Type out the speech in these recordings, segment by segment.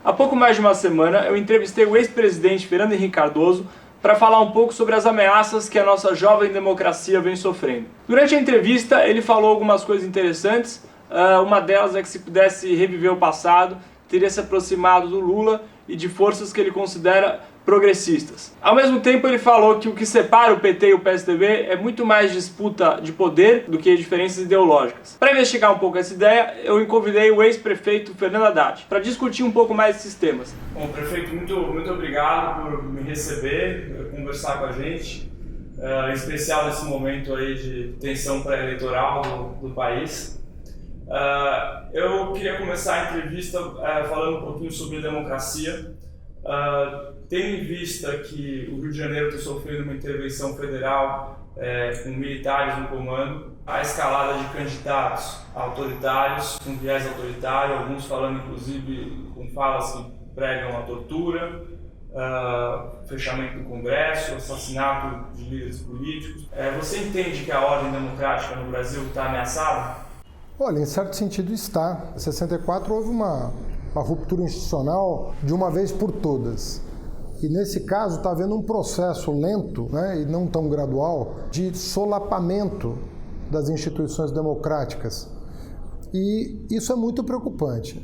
Há pouco mais de uma semana, eu entrevistei o ex-presidente Fernando Henrique Cardoso para falar um pouco sobre as ameaças que a nossa jovem democracia vem sofrendo. Durante a entrevista, ele falou algumas coisas interessantes. Uma delas é que, se pudesse reviver o passado, teria se aproximado do Lula e de forças que ele considera progressistas. Ao mesmo tempo, ele falou que o que separa o PT e o PSDB é muito mais disputa de poder do que diferenças ideológicas. Para investigar um pouco essa ideia, eu convidei o ex-prefeito Fernando Haddad para discutir um pouco mais esses temas. Bom, prefeito, muito obrigado por me receber, conversar com a gente, em especial nesse momento aí de tensão pré-eleitoral do país. Eu queria começar a entrevista falando um pouquinho sobre democracia. Tendo em vista que o Rio de Janeiro está sofrendo uma intervenção federal com militares no comando, a escalada de candidatos autoritários, com viés autoritário, alguns falando inclusive com falas que pregam a tortura, fechamento do Congresso, assassinato de líderes políticos. Você entende que a ordem democrática no Brasil está ameaçada? Olha, em certo sentido está. Em 64 houve uma ruptura institucional de uma vez por todas. E nesse caso está havendo um processo lento, né, e não tão gradual, de solapamento das instituições democráticas. E isso é muito preocupante.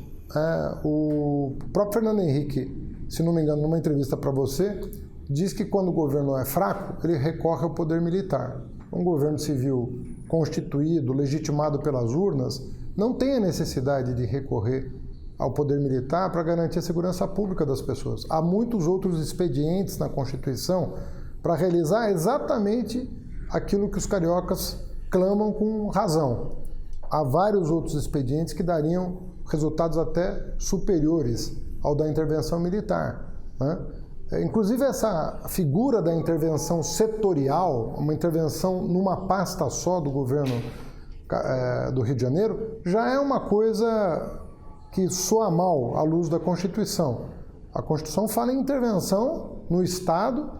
O próprio Fernando Henrique, se não me engano, numa entrevista para você, diz que quando o governo é fraco, ele recorre ao poder militar. Um governo civil constituído, legitimado pelas urnas, não tem a necessidade de recorrer ao poder militar para garantir a segurança pública das pessoas. Há muitos outros expedientes na Constituição para realizar exatamente aquilo que os cariocas clamam com razão. Há vários outros expedientes que dariam resultados até superiores ao da intervenção militar, né? Inclusive essa figura da intervenção setorial, uma intervenção numa pasta só do governo do Rio de Janeiro, já é uma coisa que soa mal à luz da Constituição. A Constituição fala em intervenção no Estado,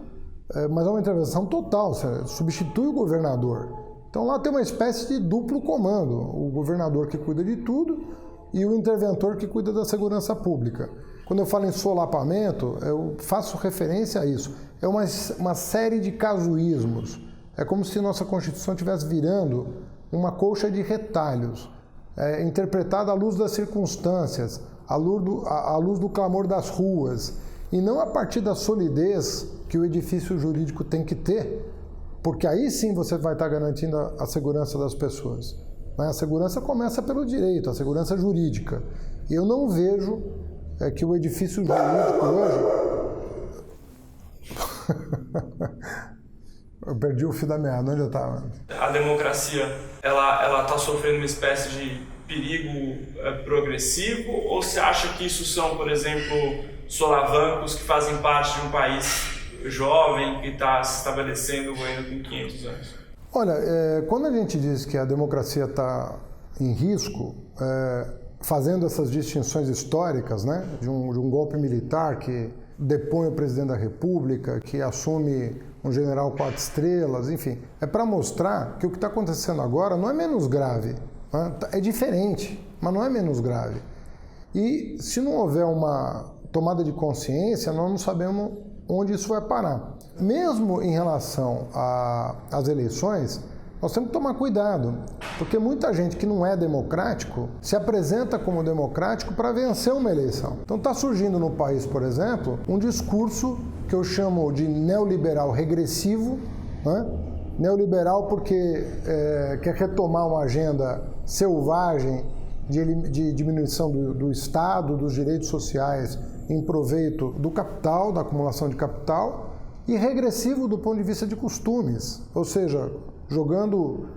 mas é uma intervenção total, substitui o governador. Então lá tem uma espécie de duplo comando, o governador que cuida de tudo e o interventor que cuida da segurança pública. Quando eu falo em solapamento, eu faço referência a isso. É uma série de casuísmos. É como se nossa Constituição estivesse virando uma colcha de retalhos, interpretada à luz das circunstâncias, à luz do clamor das ruas, e não a partir da solidez que o edifício jurídico tem que ter, porque aí sim você vai estar garantindo a segurança das pessoas. A segurança começa pelo direito, a segurança jurídica. E eu não vejo que o edifício jurídico hoje... Eu perdi o fio da meada, onde eu estava? A democracia, ela está sofrendo uma espécie de perigo progressivo, ou você acha que isso são, por exemplo, solavancos que fazem parte de um país jovem que está se estabelecendo ainda com 500 anos? Olha, quando a gente diz que a democracia está em risco, fazendo essas distinções históricas, né, de um golpe militar que depõe o presidente da República, que assume um general 4 estrelas, enfim, é para mostrar que o que está acontecendo agora não é menos grave, né? É diferente, mas não é menos grave. E se não houver uma tomada de consciência, nós não sabemos onde isso vai parar. Mesmo em relação às eleições, nós temos que tomar cuidado, porque muita gente que não é democrático se apresenta como democrático para vencer uma eleição. Então está surgindo no país, por exemplo, um discurso que eu chamo de neoliberal regressivo, né? Neoliberal porque quer retomar uma agenda selvagem de diminuição do Estado, dos direitos sociais em proveito do capital, da acumulação de capital, e regressivo do ponto de vista de costumes, ou seja, jogando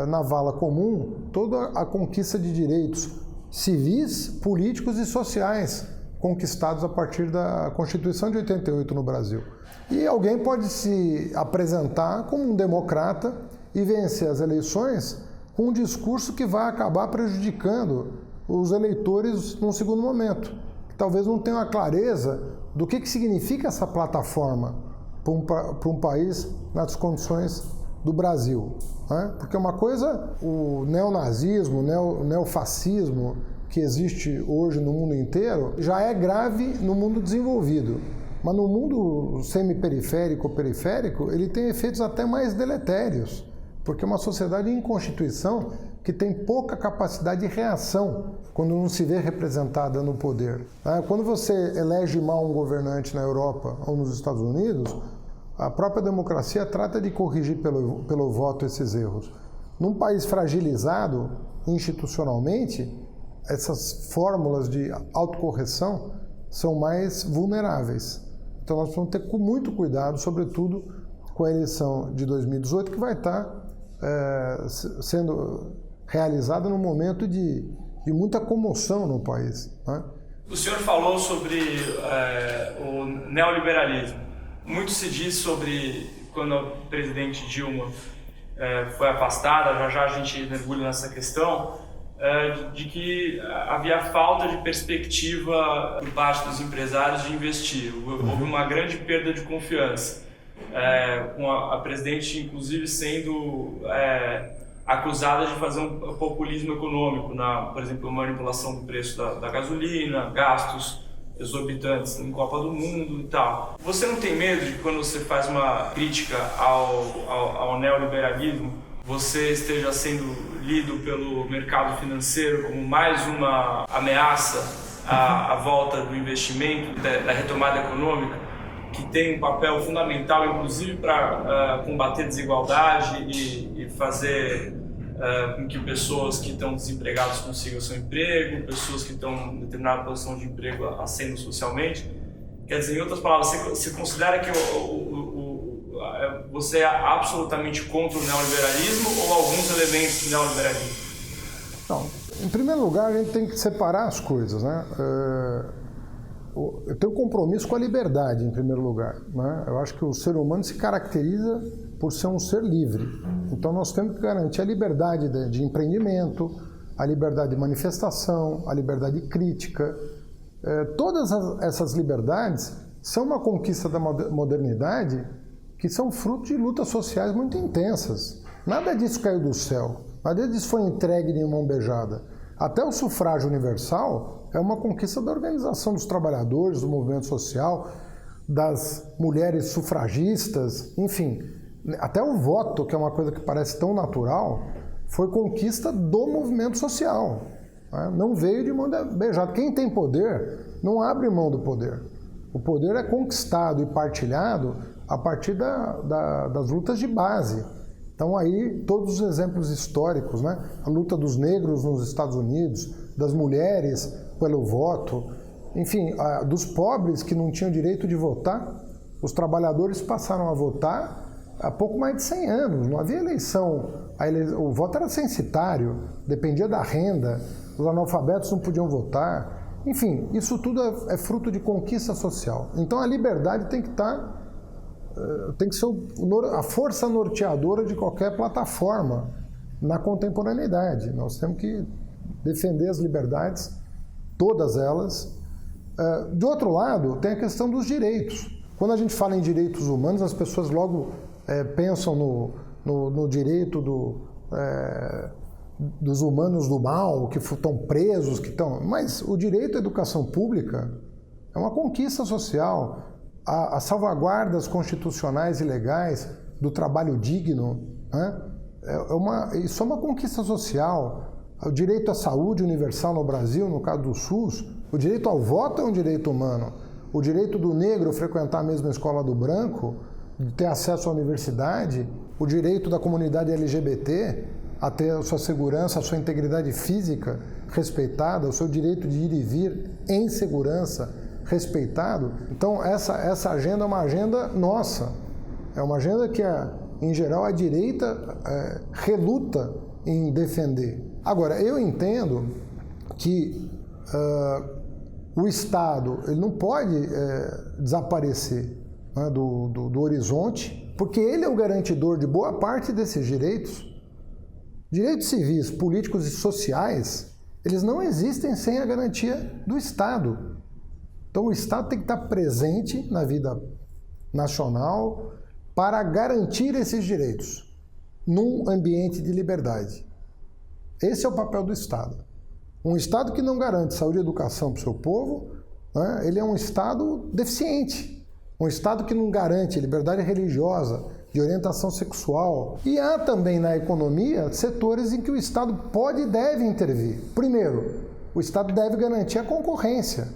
na vala comum toda a conquista de direitos civis, políticos e sociais conquistados a partir da Constituição de 88 no Brasil. E alguém pode se apresentar como um democrata e vencer as eleições com um discurso que vai acabar prejudicando os eleitores num segundo momento. Talvez não tenham a clareza do que significa essa plataforma para um país nas condições do Brasil, né? Porque uma coisa, o neonazismo, o neofascismo, que existe hoje no mundo inteiro já é grave no mundo desenvolvido. Mas no mundo semiperiférico ou periférico, ele tem efeitos até mais deletérios, porque é uma sociedade em constituição que tem pouca capacidade de reação quando não se vê representada no poder. Quando você elege mal um governante na Europa ou nos Estados Unidos, a própria democracia trata de corrigir pelo voto esses erros. Num país fragilizado institucionalmente, essas fórmulas de autocorreção são mais vulneráveis. Então nós precisamos ter muito cuidado, sobretudo com a eleição de 2018, que vai estar sendo realizada num momento de muita comoção no país, né? O senhor falou sobre o neoliberalismo. Muito se diz sobre quando a presidente Dilma foi afastada, já a gente mergulha nessa questão, de que havia falta de perspectiva por parte dos empresários de investir. Houve uma grande perda de confiança, com a presidente inclusive sendo acusada de fazer um populismo econômico, por exemplo, manipulação do preço da gasolina, gastos exorbitantes em Copa do Mundo e tal. Você não tem medo de, quando você faz uma crítica ao neoliberalismo, você esteja sendo lido pelo mercado financeiro como mais uma ameaça à volta do investimento, da retomada econômica, que tem um papel fundamental, inclusive, para combater desigualdade e fazer com que pessoas que estão desempregadas consigam seu emprego, pessoas que estão em determinada posição de emprego ascendam socialmente? Quer dizer, em outras palavras, você considera que você é absolutamente contra o neoliberalismo ou alguns elementos do neoliberalismo? Não, em primeiro lugar, a gente tem que separar as coisas, né? Eu tenho compromisso com a liberdade, em primeiro lugar, né? Eu acho que o ser humano se caracteriza por ser um ser livre. Então nós temos que garantir a liberdade de empreendimento, a liberdade de manifestação, a liberdade de crítica. Todas essas liberdades são uma conquista da modernidade que são fruto de lutas sociais muito intensas. Nada disso caiu do céu, nada disso foi entregue de mão beijada. Até o sufrágio universal é uma conquista da organização dos trabalhadores, do movimento social, das mulheres sufragistas, enfim. Até o voto, que é uma coisa que parece tão natural, foi conquista do movimento social. Não veio de mão beijada. Quem tem poder não abre mão do poder. O poder é conquistado e partilhado a partir das lutas de base. Então aí todos os exemplos históricos, né? A luta dos negros nos Estados Unidos, das mulheres pelo voto, enfim, dos pobres que não tinham direito de votar, os trabalhadores passaram a votar há pouco mais de 100 anos, não havia eleição, o voto era censitário, dependia da renda, os analfabetos não podiam votar, enfim, isso tudo é fruto de conquista social. Então a liberdade tem que ser a força norteadora de qualquer plataforma na contemporaneidade. Nós temos que defender as liberdades, todas elas. De outro lado, tem a questão dos direitos. Quando a gente fala em direitos humanos, as pessoas logo pensam no direito dos humanos do mal, que estão presos, Mas o direito à educação pública é uma conquista social. As salvaguardas constitucionais e legais do trabalho digno, né? Isso é uma conquista social. O direito à saúde universal no Brasil, no caso do SUS, o direito ao voto é um direito humano. O direito do negro frequentar a mesma escola do branco, de ter acesso à universidade, o direito da comunidade LGBT a ter a sua segurança, a sua integridade física respeitada, o seu direito de ir e vir em segurança respeitado. Então essa agenda é uma agenda nossa, é uma agenda que em geral a direita reluta em defender. Agora, eu entendo que o Estado ele não pode desaparecer, né, do horizonte, porque ele é o garantidor de boa parte desses direitos. Direitos civis, políticos e sociais, eles não existem sem a garantia do Estado. Então o Estado tem que estar presente na vida nacional para garantir esses direitos num ambiente de liberdade. Esse é o papel do Estado. Um Estado que não garante saúde e educação para o seu povo, né, ele é um Estado deficiente. Um Estado que não garante liberdade religiosa, de orientação sexual. E há também na economia setores em que o Estado pode e deve intervir. Primeiro, o Estado deve garantir a concorrência.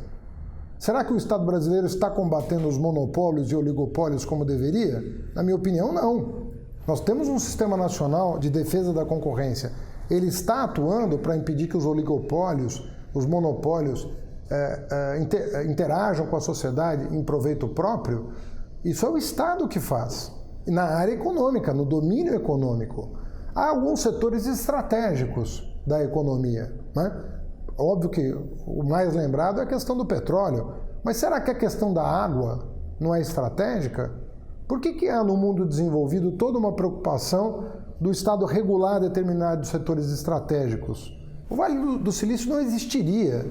Será que o Estado brasileiro está combatendo os monopólios e oligopólios como deveria? Na minha opinião, não. Nós temos um sistema nacional de defesa da concorrência. Ele está atuando para impedir que os oligopólios, os monopólios interajam com a sociedade em proveito próprio? Isso é o Estado que faz. Na área econômica, no domínio econômico. Há alguns setores estratégicos da economia, né? Óbvio que o mais lembrado é a questão do petróleo, mas será que a questão da água não é estratégica? Por que há no mundo desenvolvido toda uma preocupação do Estado regular determinados setores estratégicos? O Vale do Silício não existiria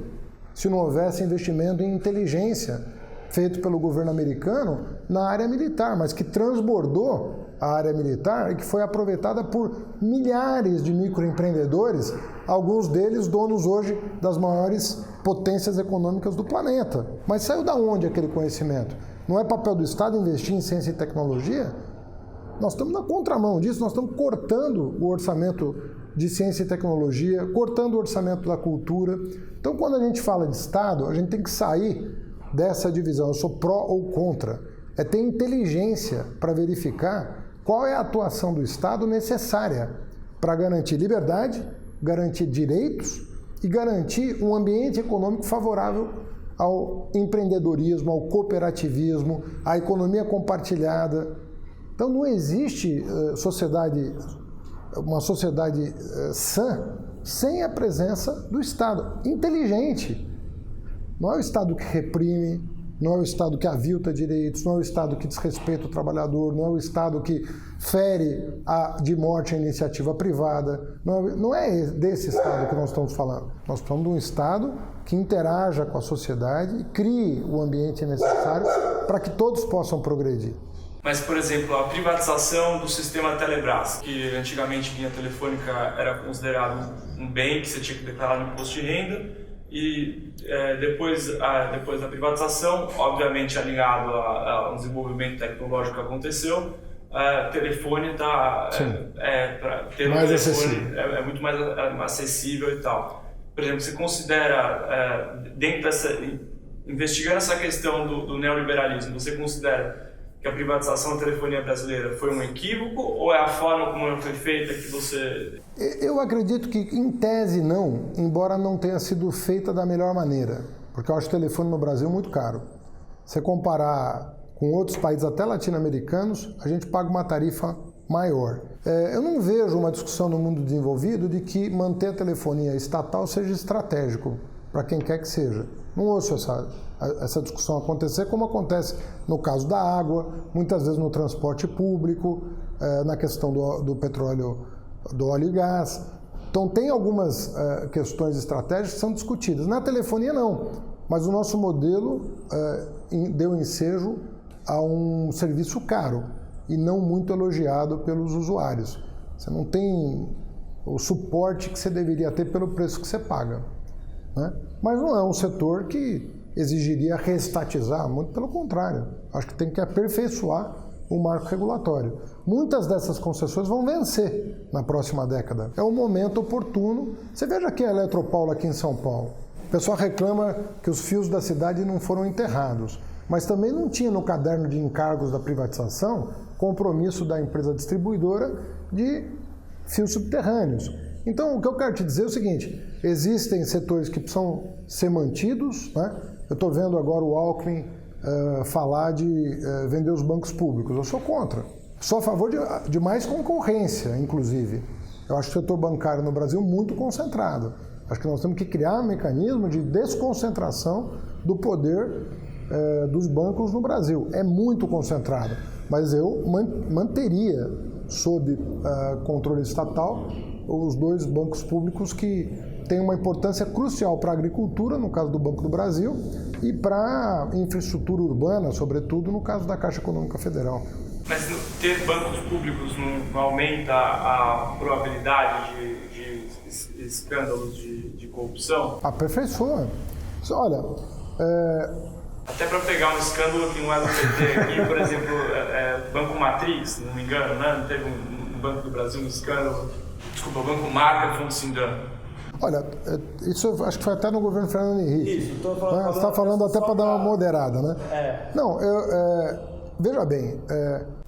se não houvesse investimento em inteligência feito pelo governo americano na área militar, mas que transbordou a área militar e que foi aproveitada por milhares de microempreendedores, alguns deles donos hoje das maiores potências econômicas do planeta. Mas saiu da onde aquele conhecimento? Não é papel do Estado investir em ciência e tecnologia? Nós estamos na contramão disso, nós estamos cortando o orçamento de ciência e tecnologia, cortando o orçamento da cultura. Então, quando a gente fala de Estado, a gente tem que sair dessa divisão, eu sou pró ou contra. É ter inteligência para verificar qual é a atuação do Estado necessária para garantir liberdade, garantir direitos e garantir um ambiente econômico favorável ao empreendedorismo, ao cooperativismo, à economia compartilhada. Então não existe uma sociedade sã sem a presença do Estado inteligente. Não é o Estado que reprime, não é o Estado que avilta direitos, não é o Estado que desrespeita o trabalhador, não é o Estado que fere de morte a iniciativa privada. Não é desse Estado que nós estamos falando. Nós estamos de um Estado que interaja com a sociedade e crie o ambiente necessário para que todos possam progredir. Mas, por exemplo, a privatização do sistema Telebrás, que antigamente linha telefônica era considerado um bem que você tinha que declarar no imposto de renda, e depois da privatização, obviamente alinhado a um desenvolvimento tecnológico que aconteceu, telefone para ter mais um telefone acessível. É muito mais acessível e tal. Por exemplo, você considera, dentro investigando essa questão do neoliberalismo, você considera que a privatização da telefonia brasileira foi um equívoco ou é a forma como ela foi feita que você... Eu acredito que, em tese, não, embora não tenha sido feita da melhor maneira, porque eu acho o telefone no Brasil muito caro. Se você comparar com outros países, até latino-americanos, a gente paga uma tarifa maior. Eu não vejo uma discussão no mundo desenvolvido de que manter a telefonia estatal seja estratégico para quem quer que seja. Não ouço essa discussão acontecer, como acontece no caso da água, muitas vezes no transporte público, na questão do petróleo, do óleo e gás. Então tem algumas questões estratégicas que são discutidas. Na telefonia não, mas o nosso modelo deu ensejo a um serviço caro e não muito elogiado pelos usuários. Você não tem o suporte que você deveria ter pelo preço que você paga, né? Mas não é um setor que exigiria reestatizar, muito pelo contrário. Acho que tem que aperfeiçoar o marco regulatório. Muitas dessas concessões vão vencer na próxima década. É o momento oportuno. Você veja aqui a Eletropaulo aqui em São Paulo. O pessoal reclama que os fios da cidade não foram enterrados, mas também não tinha no caderno de encargos da privatização compromisso da empresa distribuidora de fios subterrâneos. Então, o que eu quero te dizer é o seguinte: existem setores que precisam ser mantidos, né? Eu estou vendo agora o Alckmin falar de vender os bancos públicos. Eu sou contra. Sou a favor de mais concorrência, inclusive. Eu acho o setor bancário no Brasil muito concentrado. Acho que nós temos que criar um mecanismo de desconcentração do poder dos bancos no Brasil. É muito concentrado, mas eu manteria sob controle estatal os dois bancos públicos que têm uma importância crucial para a agricultura, no caso do Banco do Brasil, e para a infraestrutura urbana, sobretudo no caso da Caixa Econômica Federal. Mas ter bancos públicos não aumenta a probabilidade de escândalos de corrupção? Aperfeiçoa. Olha, até para pegar um escândalo que não é do PT aqui, por exemplo, Banco Matrix, se não me engano, né? Não teve um Banco do Brasil um escândalo? Desculpa, o Banco Marca foi um se engano. Olha, isso eu acho que foi até no governo Fernando Henrique. Isso, estou falando. Você está falando até para dar uma moderada, né? Não, veja bem,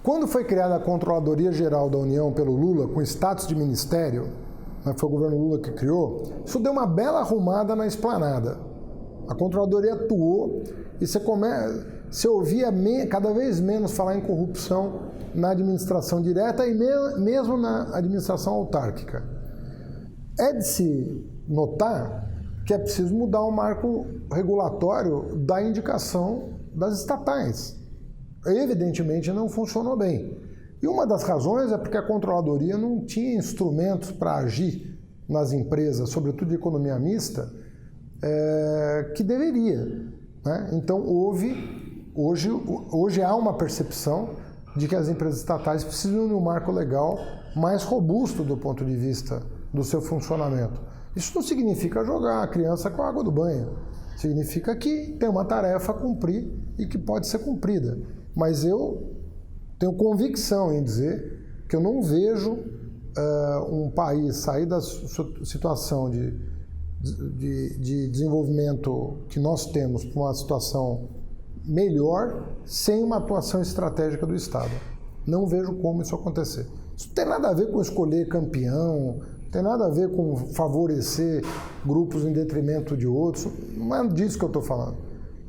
quando foi criada a Controladoria Geral da União pelo Lula, com status de ministério, né, foi o governo Lula que criou, isso deu uma bela arrumada na esplanada. A Controladoria atuou e você ouvia cada vez menos falar em corrupção na administração direta e mesmo na administração autárquica. É de se notar que é preciso mudar o marco regulatório da indicação das estatais. Evidentemente não funcionou bem. E uma das razões é porque a Controladoria não tinha instrumentos para agir nas empresas, sobretudo de economia mista, que deveria, né? Então hoje há uma percepção de que as empresas estatais precisam de um marco legal mais robusto do ponto de vista do seu funcionamento. Isso não significa jogar a criança com a água do banho. Significa que tem uma tarefa a cumprir e que pode ser cumprida. Mas eu tenho convicção em dizer que eu não vejo um país sair da situação de desenvolvimento que nós temos para uma situação melhor sem uma atuação estratégica do Estado. Não vejo como isso acontecer. Isso não tem nada a ver com escolher campeão, não tem nada a ver com favorecer grupos em detrimento de outros. Não é disso que eu estou falando,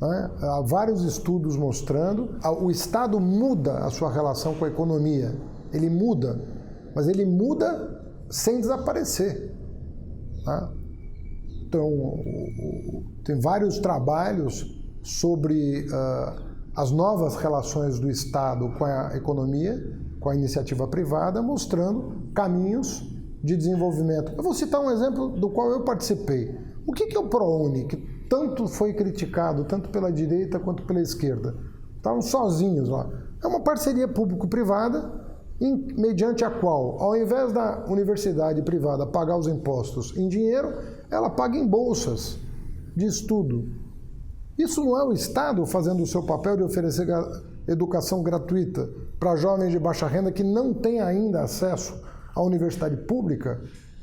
né? Há vários estudos mostrando que o Estado muda a sua relação com a economia. Ele muda, mas ele muda sem desaparecer, né? Então, tem vários trabalhos sobre as novas relações do Estado com a economia, com a iniciativa privada, mostrando caminhos de desenvolvimento. Eu vou citar um exemplo do qual eu participei. O que é o ProUni, que tanto foi criticado, tanto pela direita quanto pela esquerda? Estavam sozinhos lá. É uma parceria público-privada, mediante a qual, ao invés da universidade privada pagar os impostos em dinheiro, ela paga em bolsas de estudo. Isso não é o Estado fazendo o seu papel de oferecer educação gratuita para jovens de baixa renda que não têm ainda acesso à universidade pública?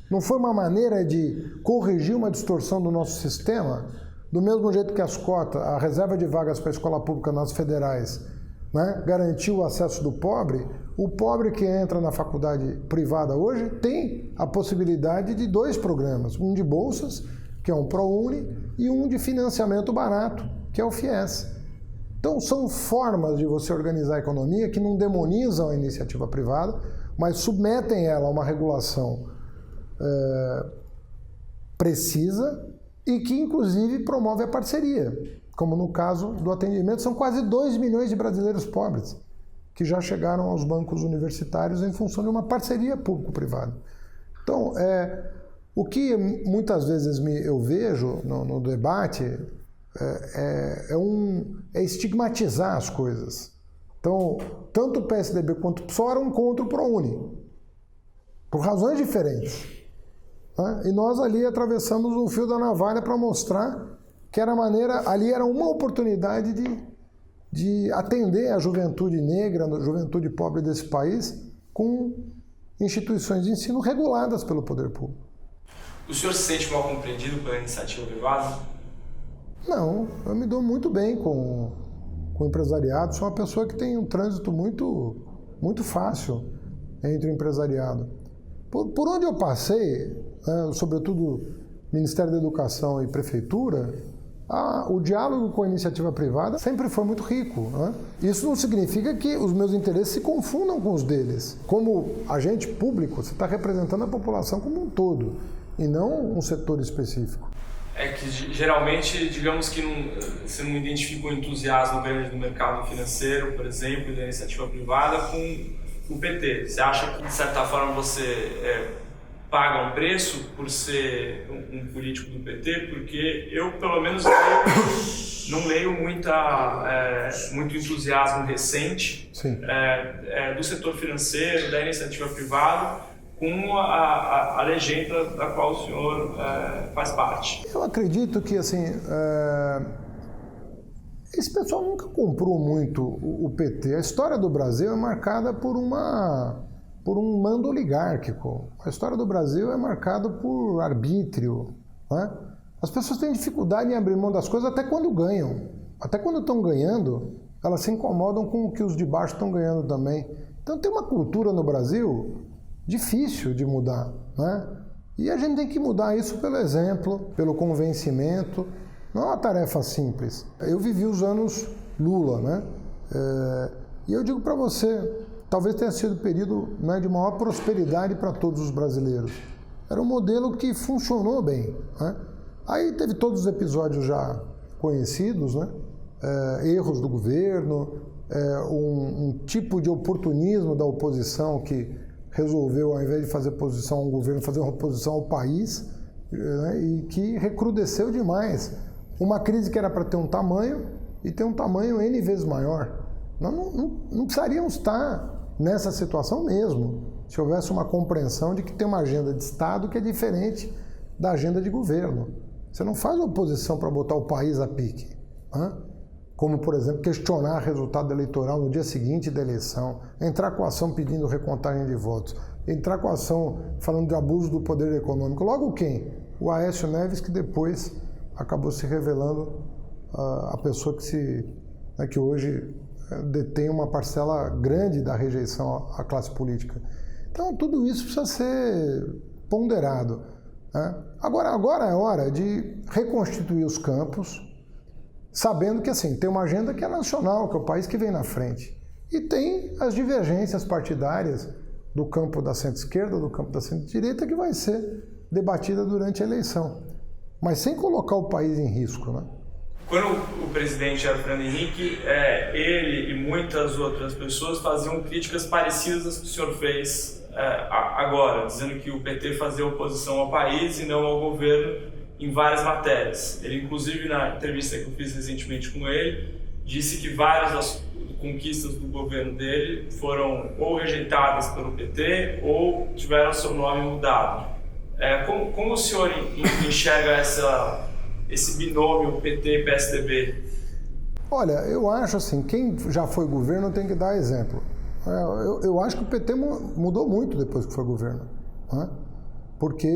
Não foi uma maneira de corrigir uma distorção do nosso sistema? Do mesmo jeito que as cotas, a reserva de vagas para a escola pública nas federais, né, garantiu o acesso do pobre, o pobre que entra na faculdade privada hoje tem a possibilidade de 2 programas, um de bolsas, que é um ProUni, e um de financiamento barato, que é o FIES. Então são formas de você organizar a economia que não demonizam a iniciativa privada, mas submetem ela a uma regulação precisa e que inclusive promove a parceria, como no caso do atendimento. São quase 2 milhões de brasileiros pobres que já chegaram aos bancos universitários em função de uma parceria público-privada. Então, o que muitas vezes eu vejo no debate é estigmatizar as coisas. Então, tanto o PSDB quanto o PSOL eram contra o ProUni, por razões diferentes, né? E nós ali atravessamos o fio da navalha para mostrar que ali era uma oportunidade de atender a juventude negra, a juventude pobre desse país, com instituições de ensino reguladas pelo poder público. O senhor se sente mal compreendido pela iniciativa privada? Não, eu me dou muito bem com o empresariado. Sou uma pessoa que tem um trânsito muito, muito fácil entre o empresariado. Por onde eu passei, sobretudo Ministério da Educação e Prefeitura, o diálogo com a iniciativa privada sempre foi muito rico, né? Isso não significa que os meus interesses se confundam com os deles. Como agente público, você está representando a população como um todo, e não um setor específico. É que geralmente, digamos que você não identifica um entusiasmo grande no mercado financeiro, por exemplo, e da iniciativa privada com o PT. Você acha que, de certa forma, você paga um preço por ser um político do PT? Porque eu, pelo menos, não leio muito entusiasmo recente do setor financeiro, da iniciativa privada, com a legenda da qual o senhor faz parte? Eu acredito que, assim, esse pessoal nunca comprou muito o PT. A história do Brasil é marcada por um mando oligárquico. A história do Brasil é marcada por arbítrio, né? As pessoas têm dificuldade em abrir mão das coisas até quando ganham. Até quando estão ganhando, elas se incomodam com o que os de baixo estão ganhando também. Então tem uma cultura no Brasil difícil de mudar, né? E a gente tem que mudar isso pelo exemplo, pelo convencimento. Não é uma tarefa simples. Eu vivi os anos Lula, né? E eu digo para você, talvez tenha sido o período, né, de maior prosperidade para todos os brasileiros. Era um modelo que funcionou bem, né? Aí teve todos os episódios já conhecidos, né? Erros do governo, um tipo de oportunismo da oposição que resolveu, ao invés de fazer oposição ao governo, fazer uma oposição ao país, né? E que recrudesceu demais. Uma crise que era para ter um tamanho e ter um tamanho N vezes maior. Nós não precisaríamos estar nessa situação mesmo, se houvesse uma compreensão de que tem uma agenda de Estado que é diferente da agenda de governo. Você não faz oposição para botar o país a pique, né? Como, por exemplo, questionar o resultado eleitoral no dia seguinte da eleição, entrar com ação pedindo recontagem de votos, entrar com ação falando de abuso do poder econômico. Logo quem? O Aécio Neves, que depois acabou se revelando a pessoa que hoje detém uma parcela grande da rejeição à classe política. Então, tudo isso precisa ser ponderado, né? Agora é hora de reconstituir os campos, sabendo que, assim, tem uma agenda que é nacional, que é o país que vem na frente. E tem as divergências partidárias do campo da centro-esquerda, do campo da centro-direita, que vai ser debatida durante a eleição, mas sem colocar o país em risco, né? Quando o presidente era o Fernando Henrique, ele e muitas outras pessoas faziam críticas parecidas às que o senhor fez agora, dizendo que o PT fazia oposição ao país e não ao governo em várias matérias. Ele, inclusive, na entrevista que eu fiz recentemente com ele, disse que várias das conquistas do governo dele foram ou rejeitadas pelo PT ou tiveram seu nome mudado. Como o senhor enxerga esse binômio PT-PSDB? Olha, eu acho assim, quem já foi governo tem que dar exemplo. Eu acho que o PT mudou muito depois que foi governo, né? Porque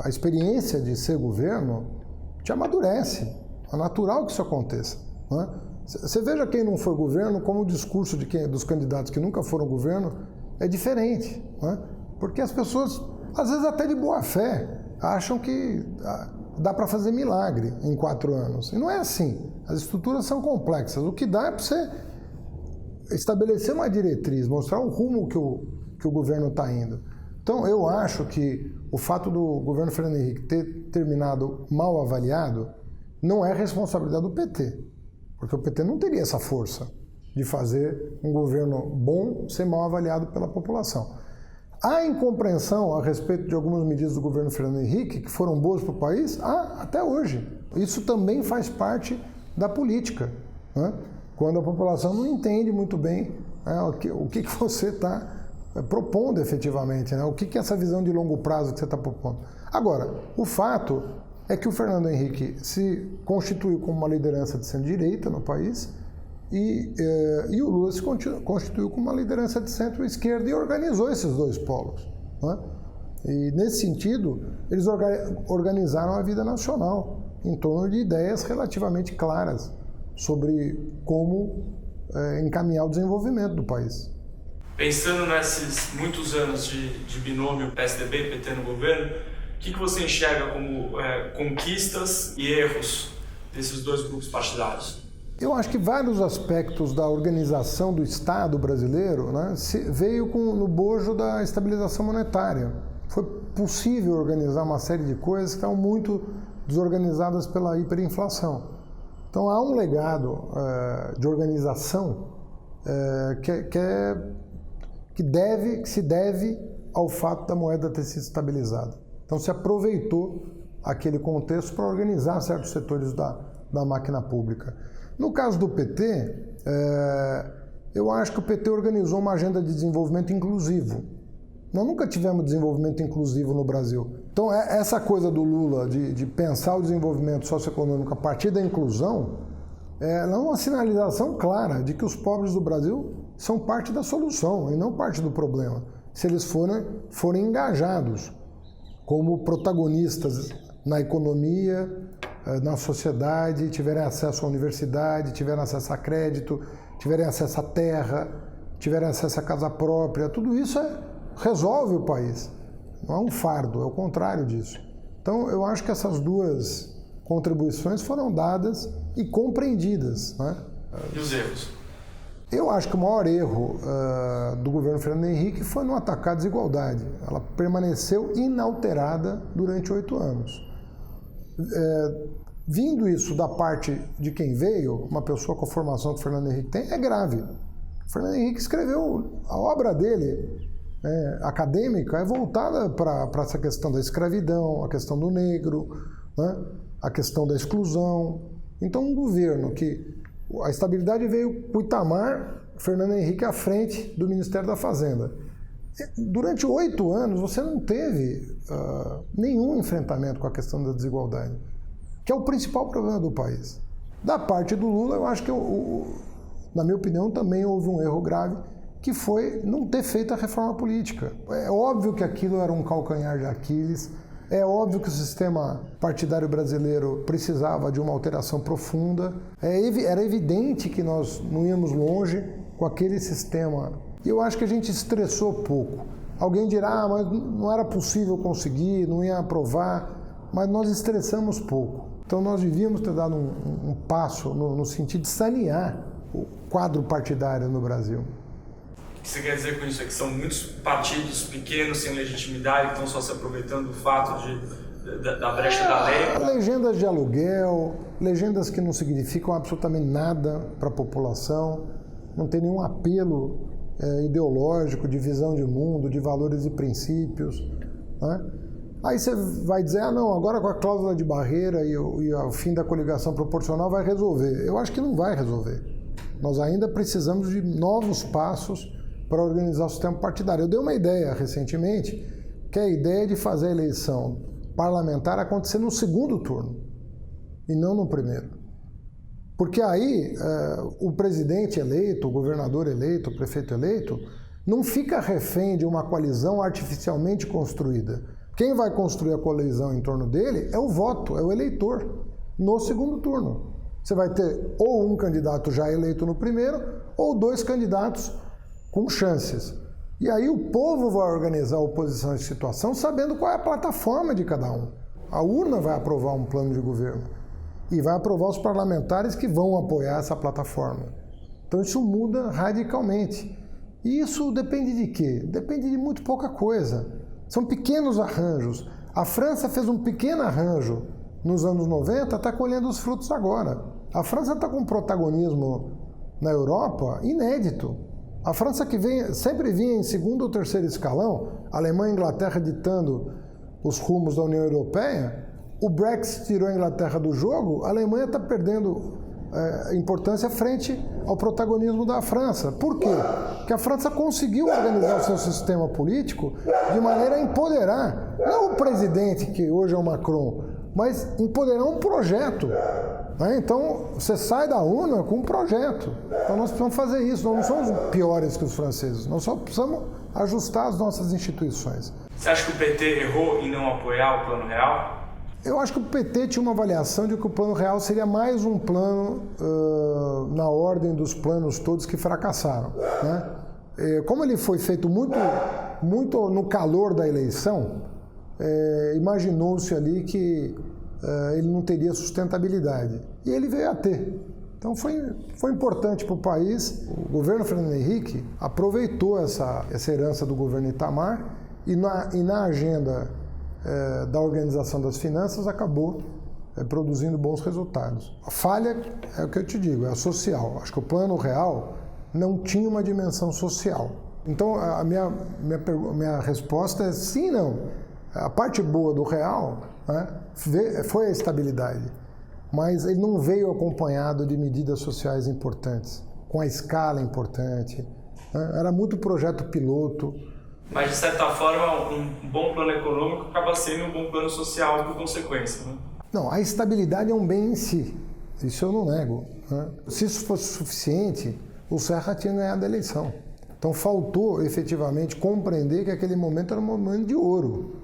a experiência de ser governo te amadurece. É natural que isso aconteça, né? Você veja quem não foi governo, como o discurso dos candidatos que nunca foram governo é diferente, né? Porque as pessoas, às vezes até de boa fé, acham que dá para fazer milagre em 4 anos. E não é assim. As estruturas são complexas. O que dá é para você estabelecer uma diretriz, mostrar o rumo que o governo está indo. Então, eu acho que o fato do governo Fernando Henrique ter terminado mal avaliado não é responsabilidade do PT, porque o PT não teria essa força de fazer um governo bom ser mal avaliado pela população. Há incompreensão a respeito de algumas medidas do governo Fernando Henrique que foram boas para o país? Até hoje. Isso também faz parte da política, né? Quando a população não entende muito bem, né, o que você está propondo efetivamente, né? O que é essa visão de longo prazo que você está propondo. Agora, o fato é que o Fernando Henrique se constituiu como uma liderança de centro-direita no país e o Lula se constituiu como uma liderança de centro-esquerda e organizou esses dois polos, né? E, nesse sentido, eles organizaram a vida nacional em torno de ideias relativamente claras sobre como encaminhar o desenvolvimento do país. Pensando nesses muitos anos de binômio PSDB-PT no governo, o que você enxerga como conquistas e erros desses dois grupos partidários? Eu acho que vários aspectos da organização do Estado brasileiro, né, veio no bojo da estabilização monetária. Foi possível organizar uma série de coisas que estavam muito desorganizadas pela hiperinflação. Então há um legado de organização que se deve ao fato da moeda ter sido estabilizada. Então se aproveitou aquele contexto para organizar certos setores da máquina pública. No caso do PT, eu acho que o PT organizou uma agenda de desenvolvimento inclusivo, Nós nunca tivemos desenvolvimento inclusivo no Brasil. Então, essa coisa do Lula de pensar o desenvolvimento socioeconômico a partir da inclusão é uma sinalização clara de que os pobres do Brasil são parte da solução e não parte do problema, se eles forem engajados como protagonistas na economia, na sociedade, tiverem acesso à universidade, tiverem acesso a crédito, tiverem acesso à terra, tiverem acesso à casa própria. Tudo isso resolve o país. Não é um fardo, é o contrário disso. Então, eu acho que essas duas contribuições foram dadas e compreendidas, né? E os erros? Eu acho que o maior erro do governo Fernando Henrique foi não atacar a desigualdade. Ela permaneceu inalterada durante 8 anos. Vindo isso da parte de quem veio, uma pessoa com a formação que o Fernando Henrique tem, é grave. O Fernando Henrique escreveu, a obra dele, acadêmica, é voltada para essa questão da escravidão, a questão do negro, né, a questão da exclusão. Então, um governo que a estabilidade veio para o Itamar, Fernando Henrique à frente do Ministério da Fazenda. Durante 8 anos, você não teve nenhum enfrentamento com a questão da desigualdade, que é o principal problema do país. Da parte do Lula, eu acho que, na minha opinião, também houve um erro grave, que foi não ter feito a reforma política. É óbvio que aquilo era um calcanhar de Aquiles, é óbvio que o sistema partidário brasileiro precisava de uma alteração profunda, era evidente que nós não íamos longe com aquele sistema. E eu acho que a gente estressou pouco. Alguém dirá, mas não era possível conseguir, não ia aprovar, mas nós estressamos pouco. Então nós devíamos ter dado um passo no sentido de sanear o quadro partidário no Brasil. O que você quer dizer com isso? É que são muitos partidos pequenos, sem legitimidade, que estão só se aproveitando do fato da brecha da lei? Legendas de aluguel, legendas que não significam absolutamente nada para a população, não tem nenhum apelo ideológico, de visão de mundo, de valores e princípios, né? Aí você vai dizer, não, agora com a cláusula de barreira e o fim da coligação proporcional vai resolver. Eu acho que não vai resolver. Nós ainda precisamos de novos passos para organizar o sistema partidário. Eu dei uma ideia recentemente, que é a ideia de fazer a eleição parlamentar acontecer no segundo turno, e não no primeiro. Porque aí o presidente eleito, o governador eleito, o prefeito eleito, não fica refém de uma coalizão artificialmente construída. Quem vai construir a coalizão em torno dele é o voto, é o eleitor, no segundo turno. Você vai ter ou um candidato já eleito no primeiro, ou 2 candidatos com chances. E aí o povo vai organizar a oposição em situação sabendo qual é a plataforma de cada um. A urna vai aprovar um plano de governo e vai aprovar os parlamentares que vão apoiar essa plataforma. Então isso muda radicalmente. E isso depende de quê? Depende de muito pouca coisa. São pequenos arranjos. A França fez um pequeno arranjo nos anos 90, está colhendo os frutos agora. A França está com um protagonismo na Europa inédito. A França que sempre vinha em segundo ou terceiro escalão, a Alemanha e a Inglaterra ditando os rumos da União Europeia, o Brexit tirou a Inglaterra do jogo, a Alemanha está perdendo importância frente ao protagonismo da França. Por quê? Porque a França conseguiu organizar o seu sistema político de maneira a empoderar, não o presidente, que hoje é o Macron, mas empoderar um projeto. Então, você sai da urna com um projeto. Então, nós precisamos fazer isso. Nós não somos piores que os franceses. Nós só precisamos ajustar as nossas instituições. Você acha que o PT errou em não apoiar o Plano Real? Eu acho que o PT tinha uma avaliação de que o Plano Real seria mais um plano na ordem dos planos todos que fracassaram, né? Como ele foi feito muito no calor da eleição, imaginou-se ali que ele não teria sustentabilidade. E ele veio a ter. Então foi importante para o país. O governo Fernando Henrique aproveitou essa herança do governo Itamar e na agenda da organização das finanças acabou produzindo bons resultados. A falha, é o que eu te digo, é a social. Acho que o Plano Real não tinha uma dimensão social. Então a minha resposta é sim e não. A parte boa do Real, né, foi a estabilidade, mas ele não veio acompanhado de medidas sociais importantes, com a escala importante, né? Era muito projeto piloto. Mas, de certa forma, um bom plano econômico acaba sendo um bom plano social por consequência, né? Não, a estabilidade é um bem em si. Isso eu não nego, né? Se isso fosse suficiente, o Serra tinha ganhado a eleição. Então faltou, efetivamente, compreender que aquele momento era um momento de ouro.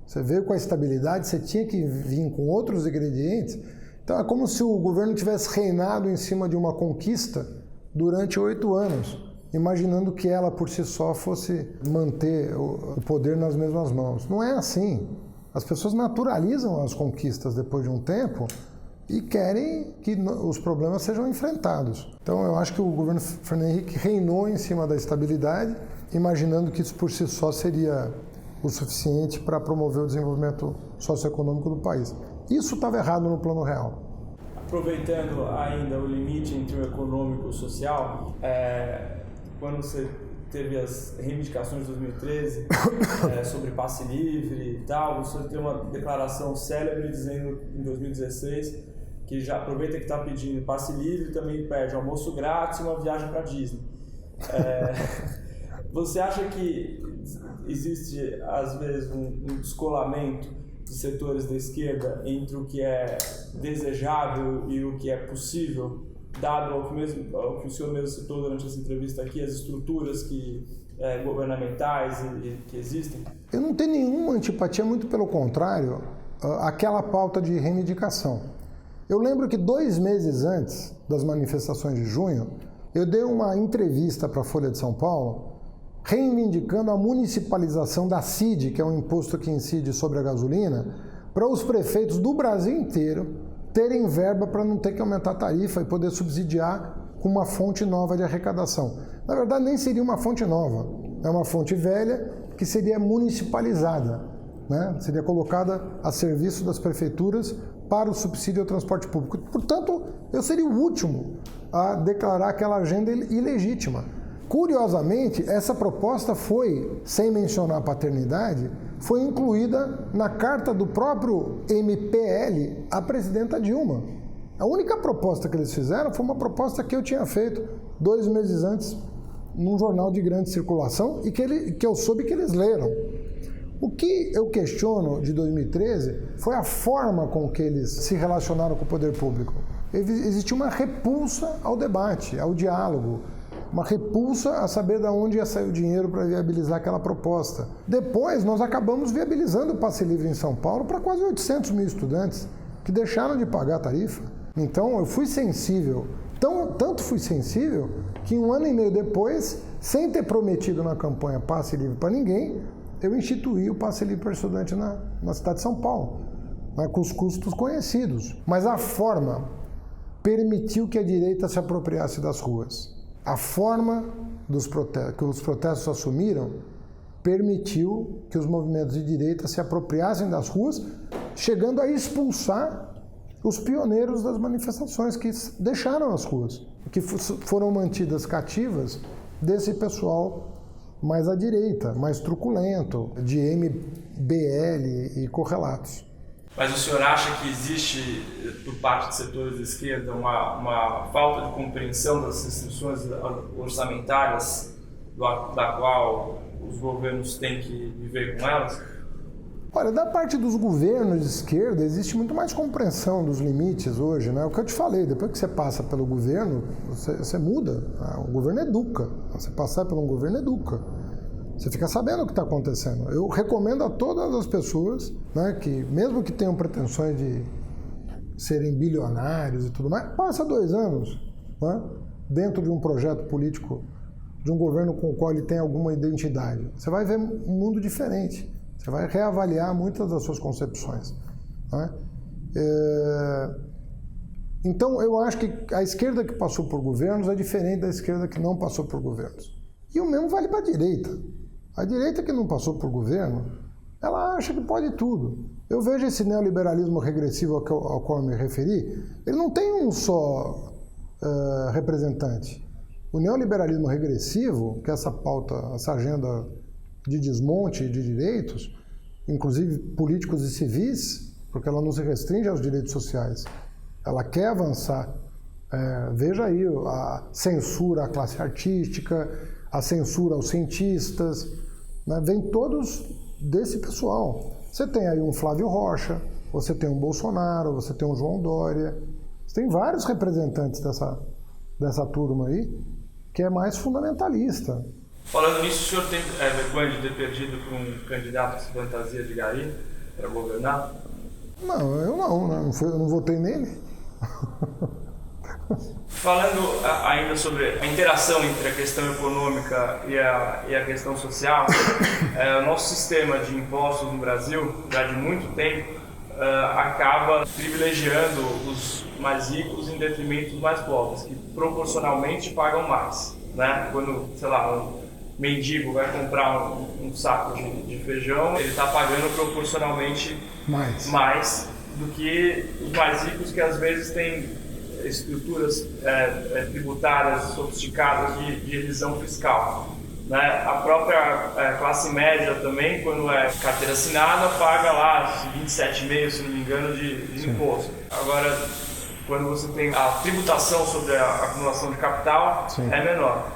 Você veio com a estabilidade, você tinha que vir com outros ingredientes. Então é como se o governo tivesse reinado em cima de uma conquista durante 8 anos, imaginando que ela por si só fosse manter o poder nas mesmas mãos. Não é assim. As pessoas naturalizam as conquistas depois de um tempo e querem que os problemas sejam enfrentados. Então eu acho que o governo Fernando Henrique reinou em cima da estabilidade, imaginando que isso por si só seria o suficiente para promover o desenvolvimento socioeconômico do país. Isso estava errado no plano real. Aproveitando ainda o limite entre o econômico e o social, quando você teve as reivindicações de 2013 sobre passe livre e tal, você tem uma declaração célebre dizendo em 2016 que já aproveita que está pedindo passe livre e também pede almoço grátis e uma viagem para Disney. Você acha que existe, às vezes, um descolamento de setores da esquerda entre o que é desejável e o que é possível, dado ao que o senhor mesmo citou durante essa entrevista aqui, as estruturas governamentais que existem? Eu não tenho nenhuma antipatia, muito pelo contrário, àquela pauta de reivindicação. Eu lembro que 2 meses antes das manifestações de junho, eu dei uma entrevista para a Folha de São Paulo, reivindicando a municipalização da CID, que é um imposto que incide sobre a gasolina, para os prefeitos do Brasil inteiro terem verba para não ter que aumentar a tarifa e poder subsidiar com uma fonte nova de arrecadação. Na verdade, nem seria uma fonte nova, é uma fonte velha que seria municipalizada, né? Seria colocada a serviço das prefeituras para o subsídio ao transporte público. Portanto, eu seria o último a declarar aquela agenda ilegítima. Curiosamente, essa proposta foi, sem mencionar a paternidade, foi incluída na carta do próprio MPL à presidenta Dilma. A única proposta que eles fizeram foi uma proposta que eu tinha feito 2 meses antes num jornal de grande circulação e que eu soube que eles leram. O que eu questiono de 2013 foi a forma com que eles se relacionaram com o poder público. Existia uma repulsa ao debate, ao diálogo, uma repulsa a saber de onde ia sair o dinheiro para viabilizar aquela proposta. Depois, nós acabamos viabilizando o passe livre em São Paulo para quase 800 mil estudantes que deixaram de pagar a tarifa. Então, eu fui sensível, tanto fui sensível, que 1 ano e meio depois, sem ter prometido na campanha passe livre para ninguém, eu instituí o passe livre para estudante na cidade de São Paulo, né, com os custos conhecidos. Mas a forma permitiu que a direita se apropriasse das ruas. A forma que os protestos assumiram permitiu que os movimentos de direita se apropriassem das ruas, chegando a expulsar os pioneiros das manifestações que deixaram as ruas, que foram mantidas cativas desse pessoal mais à direita, mais truculento, de MBL e correlatos. Mas o senhor acha que existe, por parte de setores da esquerda, uma falta de compreensão das restrições orçamentárias da qual os governos têm que viver com elas? Olha, da parte dos governos de esquerda, existe muito mais compreensão dos limites hoje, né? O que eu te falei, depois que você passa pelo governo, você muda. O governo educa. Você passar por um governo educa. Você fica sabendo o que está acontecendo. Eu recomendo a todas as pessoas, né, que mesmo que tenham pretensões de serem bilionários e tudo mais, passa 2 anos, né, dentro de um projeto político, de um governo com o qual ele tem alguma identidade. Você vai ver um mundo diferente. Você vai reavaliar muitas das suas concepções, né? Então, eu acho que a esquerda que passou por governos é diferente da esquerda que não passou por governos. E o mesmo vale para a direita. A direita que não passou por governo, ela acha que pode tudo. Eu vejo esse neoliberalismo regressivo ao qual eu me referi, ele não tem um só representante. O neoliberalismo regressivo, que é essa pauta, essa agenda de desmonte de direitos, inclusive políticos e civis, porque ela não se restringe aos direitos sociais. Ela quer avançar. Veja aí a censura à classe artística, a censura aos cientistas, né? Vem todos desse pessoal. Você tem aí um Flávio Rocha, você tem um Bolsonaro, você tem um João Dória, você tem vários representantes dessa turma aí, que é mais fundamentalista. Falando nisso, o senhor tem vergonha de ter perdido para um candidato que se fantasia de gari para governar? Não, eu não, né? Eu não votei nele. Falando ainda sobre a interação entre a questão econômica e a questão social, o nosso sistema de impostos no Brasil, já de muito tempo, acaba privilegiando os mais ricos em detrimento dos mais pobres, que proporcionalmente pagam mais, né? Quando, sei lá, um mendigo vai comprar um saco de feijão, ele está pagando proporcionalmente mais do que os mais ricos, que às vezes têm estruturas tributárias sofisticadas de elisão fiscal, né? A própria classe média também, quando é carteira assinada, paga lá 27,5%, se não me engano, de imposto. Agora, quando você tem a tributação sobre a acumulação de capital, é menor.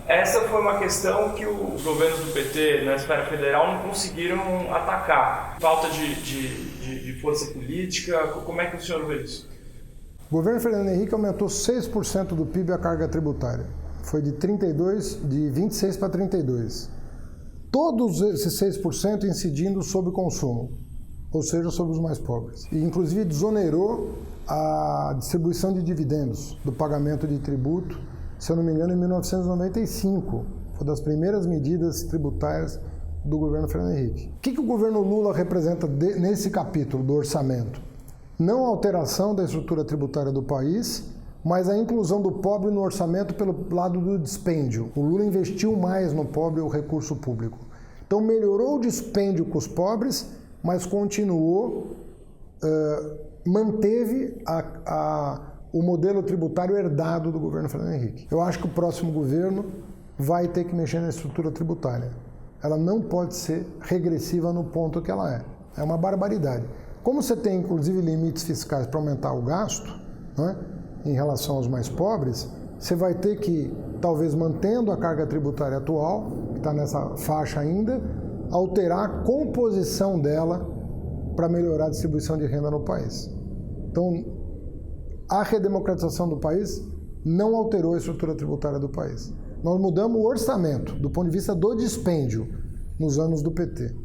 Essa foi uma questão que os governos do PT na esfera federal não conseguiram atacar. Falta de força política, como é que o senhor vê isso? O governo Fernando Henrique aumentou 6% do PIB a carga tributária. Foi de 26 para 32. Todos esses 6% incidindo sobre o consumo, ou seja, sobre os mais pobres. E inclusive desonerou a distribuição de dividendos do pagamento de tributo, se eu não me engano, em 1995. Foi das primeiras medidas tributárias do governo Fernando Henrique. O que o governo Lula representa nesse capítulo do orçamento? Não a alteração da estrutura tributária do país, mas a inclusão do pobre no orçamento pelo lado do dispêndio. O Lula investiu mais no pobre o recurso público. Então melhorou o dispêndio com os pobres, mas continuou, manteve o modelo tributário herdado do governo Fernando Henrique. Eu acho que o próximo governo vai ter que mexer na estrutura tributária. Ela não pode ser regressiva no ponto que ela é. É uma barbaridade. Como você tem, inclusive, limites fiscais para aumentar o gasto, né, em relação aos mais pobres, você vai ter que, talvez mantendo a carga tributária atual, que está nessa faixa ainda, alterar a composição dela para melhorar a distribuição de renda no país. Então, a redemocratização do país não alterou a estrutura tributária do país. Nós mudamos o orçamento do ponto de vista do dispêndio nos anos do PT,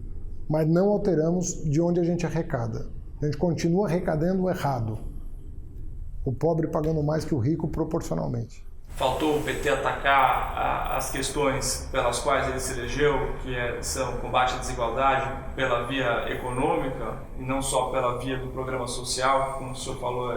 mas não alteramos de onde a gente arrecada. A gente continua arrecadando errado. O pobre pagando mais que o rico proporcionalmente. Faltou o PT atacar as questões pelas quais ele se elegeu, que são combate à desigualdade pela via econômica e não só pela via do programa social, como o senhor falou,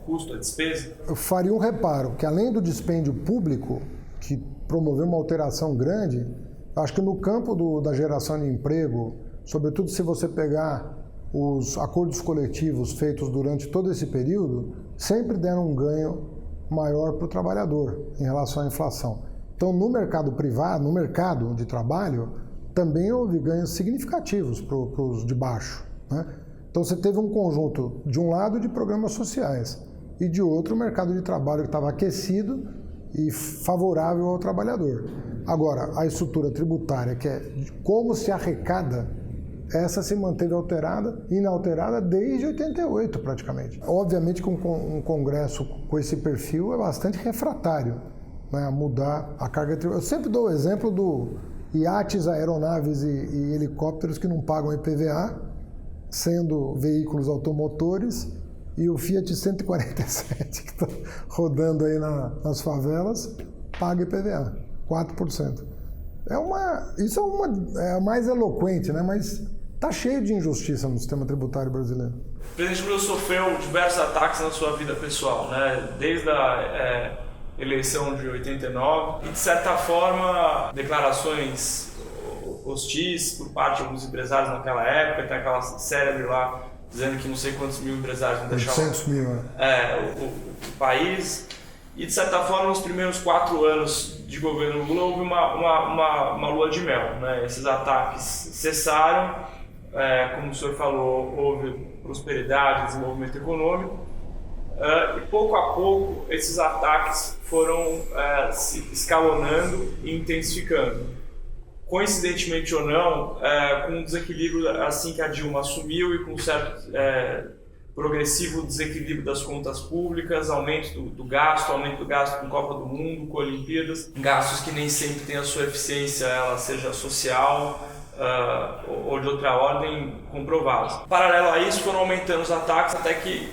custo, é despesa? Eu faria um reparo, que além do dispêndio público, que promoveu uma alteração grande, acho que no campo da geração de emprego, sobretudo se você pegar os acordos coletivos feitos durante todo esse período, sempre deram um ganho maior para o trabalhador em relação à inflação. Então, no mercado privado, no mercado de trabalho, também houve ganhos significativos para os de baixo, né? Então, você teve um conjunto, de um lado, de programas sociais e de outro, o mercado de trabalho que estava aquecido e favorável ao trabalhador. Agora, a estrutura tributária, que é como se arrecada, essa se manteve inalterada desde 88 praticamente. Obviamente que um congresso com esse perfil é bastante refratário, né, a mudar a carga tributária. Eu sempre dou o exemplo do iates, aeronaves e helicópteros que não pagam IPVA, sendo veículos automotores, e o Fiat 147 que está rodando aí nas favelas paga IPVA, 4%. Isso é a mais eloquente, né? Mas está cheio de injustiça no sistema tributário brasileiro. O presidente Lula sofreu diversos ataques na sua vida pessoal, né? Desde a eleição de 89 e, de certa forma, declarações hostis por parte de alguns empresários naquela época. Tem aquela célebre lá dizendo que não sei quantos mil empresários não deixavam 800 mil, o país. E, de certa forma, nos primeiros 4 anos de governo Lula houve uma lua de mel, né? Esses ataques cessaram, como o senhor falou, houve prosperidade, desenvolvimento econômico, e pouco a pouco esses ataques foram se escalonando e intensificando. coincidentemente ou não, com um desequilíbrio assim que a Dilma assumiu e com um certo progressivo desequilíbrio das contas públicas, aumento do gasto com Copa do Mundo, com Olimpíadas, gastos que nem sempre têm a sua eficiência, ela seja social ou de outra ordem, comprovados. Paralelo a isso, foram aumentando os ataques até que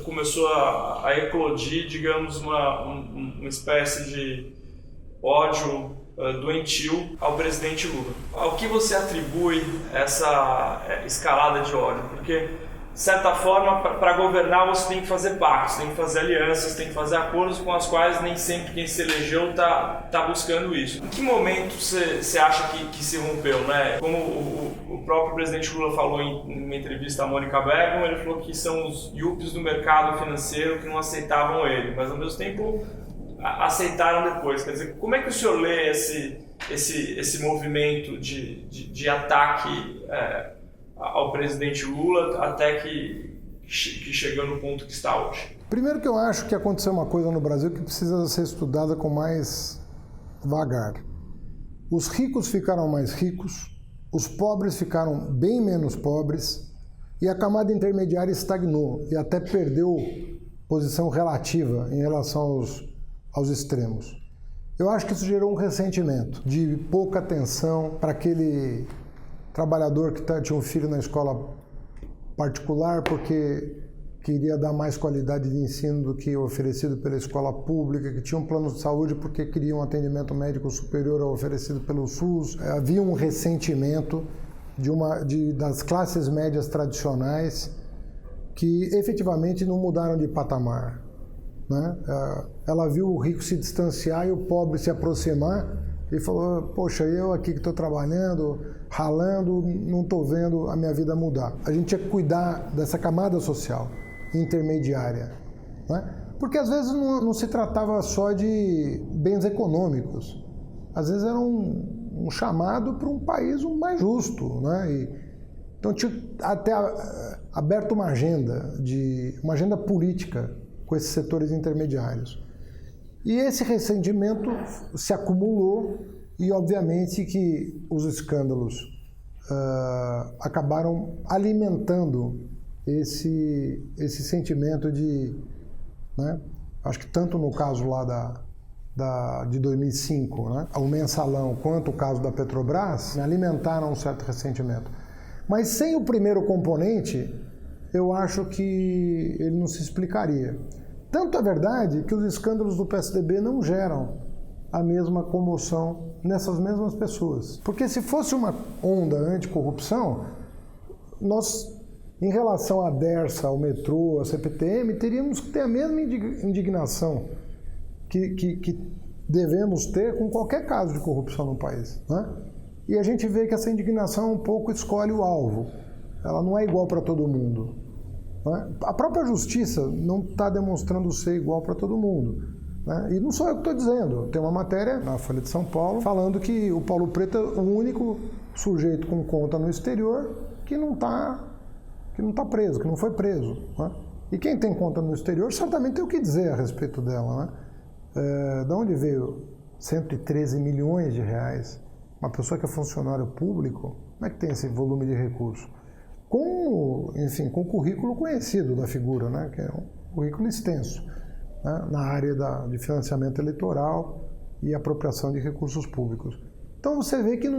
começou a eclodir, digamos, uma espécie de ódio doentio ao presidente Lula. Ao que você atribui essa escalada de ódio? Porque, de certa forma, para governar você tem que fazer pactos, tem que fazer alianças, tem que fazer acordos com as quais nem sempre quem se elegeu está buscando isso. Em que momento você acha que se rompeu, né? Como o próprio presidente Lula falou em uma entrevista à Mônica Bergamo, ele falou que são os yuppies do mercado financeiro que não aceitavam ele, mas ao mesmo tempo aceitaram depois. Quer dizer, como é que o senhor lê esse movimento de ataque ao presidente Lula até que chegou no ponto que está hoje? Primeiro que eu acho que aconteceu uma coisa no Brasil que precisa ser estudada com mais vagar. Os ricos ficaram mais ricos, os pobres ficaram bem menos pobres e a camada intermediária estagnou e até perdeu posição relativa em relação aos extremos. Eu acho que isso gerou um ressentimento de pouca atenção para aquele trabalhador que tinha um filho na escola particular porque queria dar mais qualidade de ensino do que oferecido pela escola pública, que tinha um plano de saúde porque queria um atendimento médico superior ao oferecido pelo SUS. Havia um ressentimento das classes médias tradicionais que efetivamente não mudaram de patamar, né? Ela viu o rico se distanciar e o pobre se aproximar e falou, poxa, eu aqui que estou trabalhando, ralando, não estou vendo a minha vida mudar. A gente tinha que cuidar dessa camada social intermediária, né? Porque às vezes não se tratava só de bens econômicos, às vezes era um chamado para um país mais justo, né? Então tinha até aberto uma agenda política com esses setores intermediários. E esse ressentimento se acumulou e, obviamente, que os escândalos acabaram alimentando esse sentimento né? Acho que tanto no caso lá de 2005, né? O mensalão, quanto o caso da Petrobras, alimentaram um certo ressentimento. Mas sem o primeiro componente, eu acho que ele não se explicaria. Tanto é verdade que os escândalos do PSDB não geram a mesma comoção nessas mesmas pessoas. Porque se fosse uma onda anticorrupção, nós, em relação à Dersa, ao metrô, à CPTM, teríamos que ter a mesma indignação que devemos ter com qualquer caso de corrupção no país, né? E a gente vê que essa indignação um pouco escolhe o alvo. Ela não é igual para todo mundo. A própria justiça não está demonstrando ser igual para todo mundo, né? E não sou eu que estou dizendo. Tem uma matéria na Folha de São Paulo falando que o Paulo Preto é o único sujeito com conta no exterior que não está preso, que não foi preso, né? E quem tem conta no exterior certamente tem o que dizer a respeito dela, né? De onde veio 113 milhões de reais? Uma pessoa que é funcionário público, como é que tem esse volume de recursos? Com o currículo conhecido da figura, né? Que é um currículo extenso, né? Na área de financiamento eleitoral e apropriação de recursos públicos. Então você vê que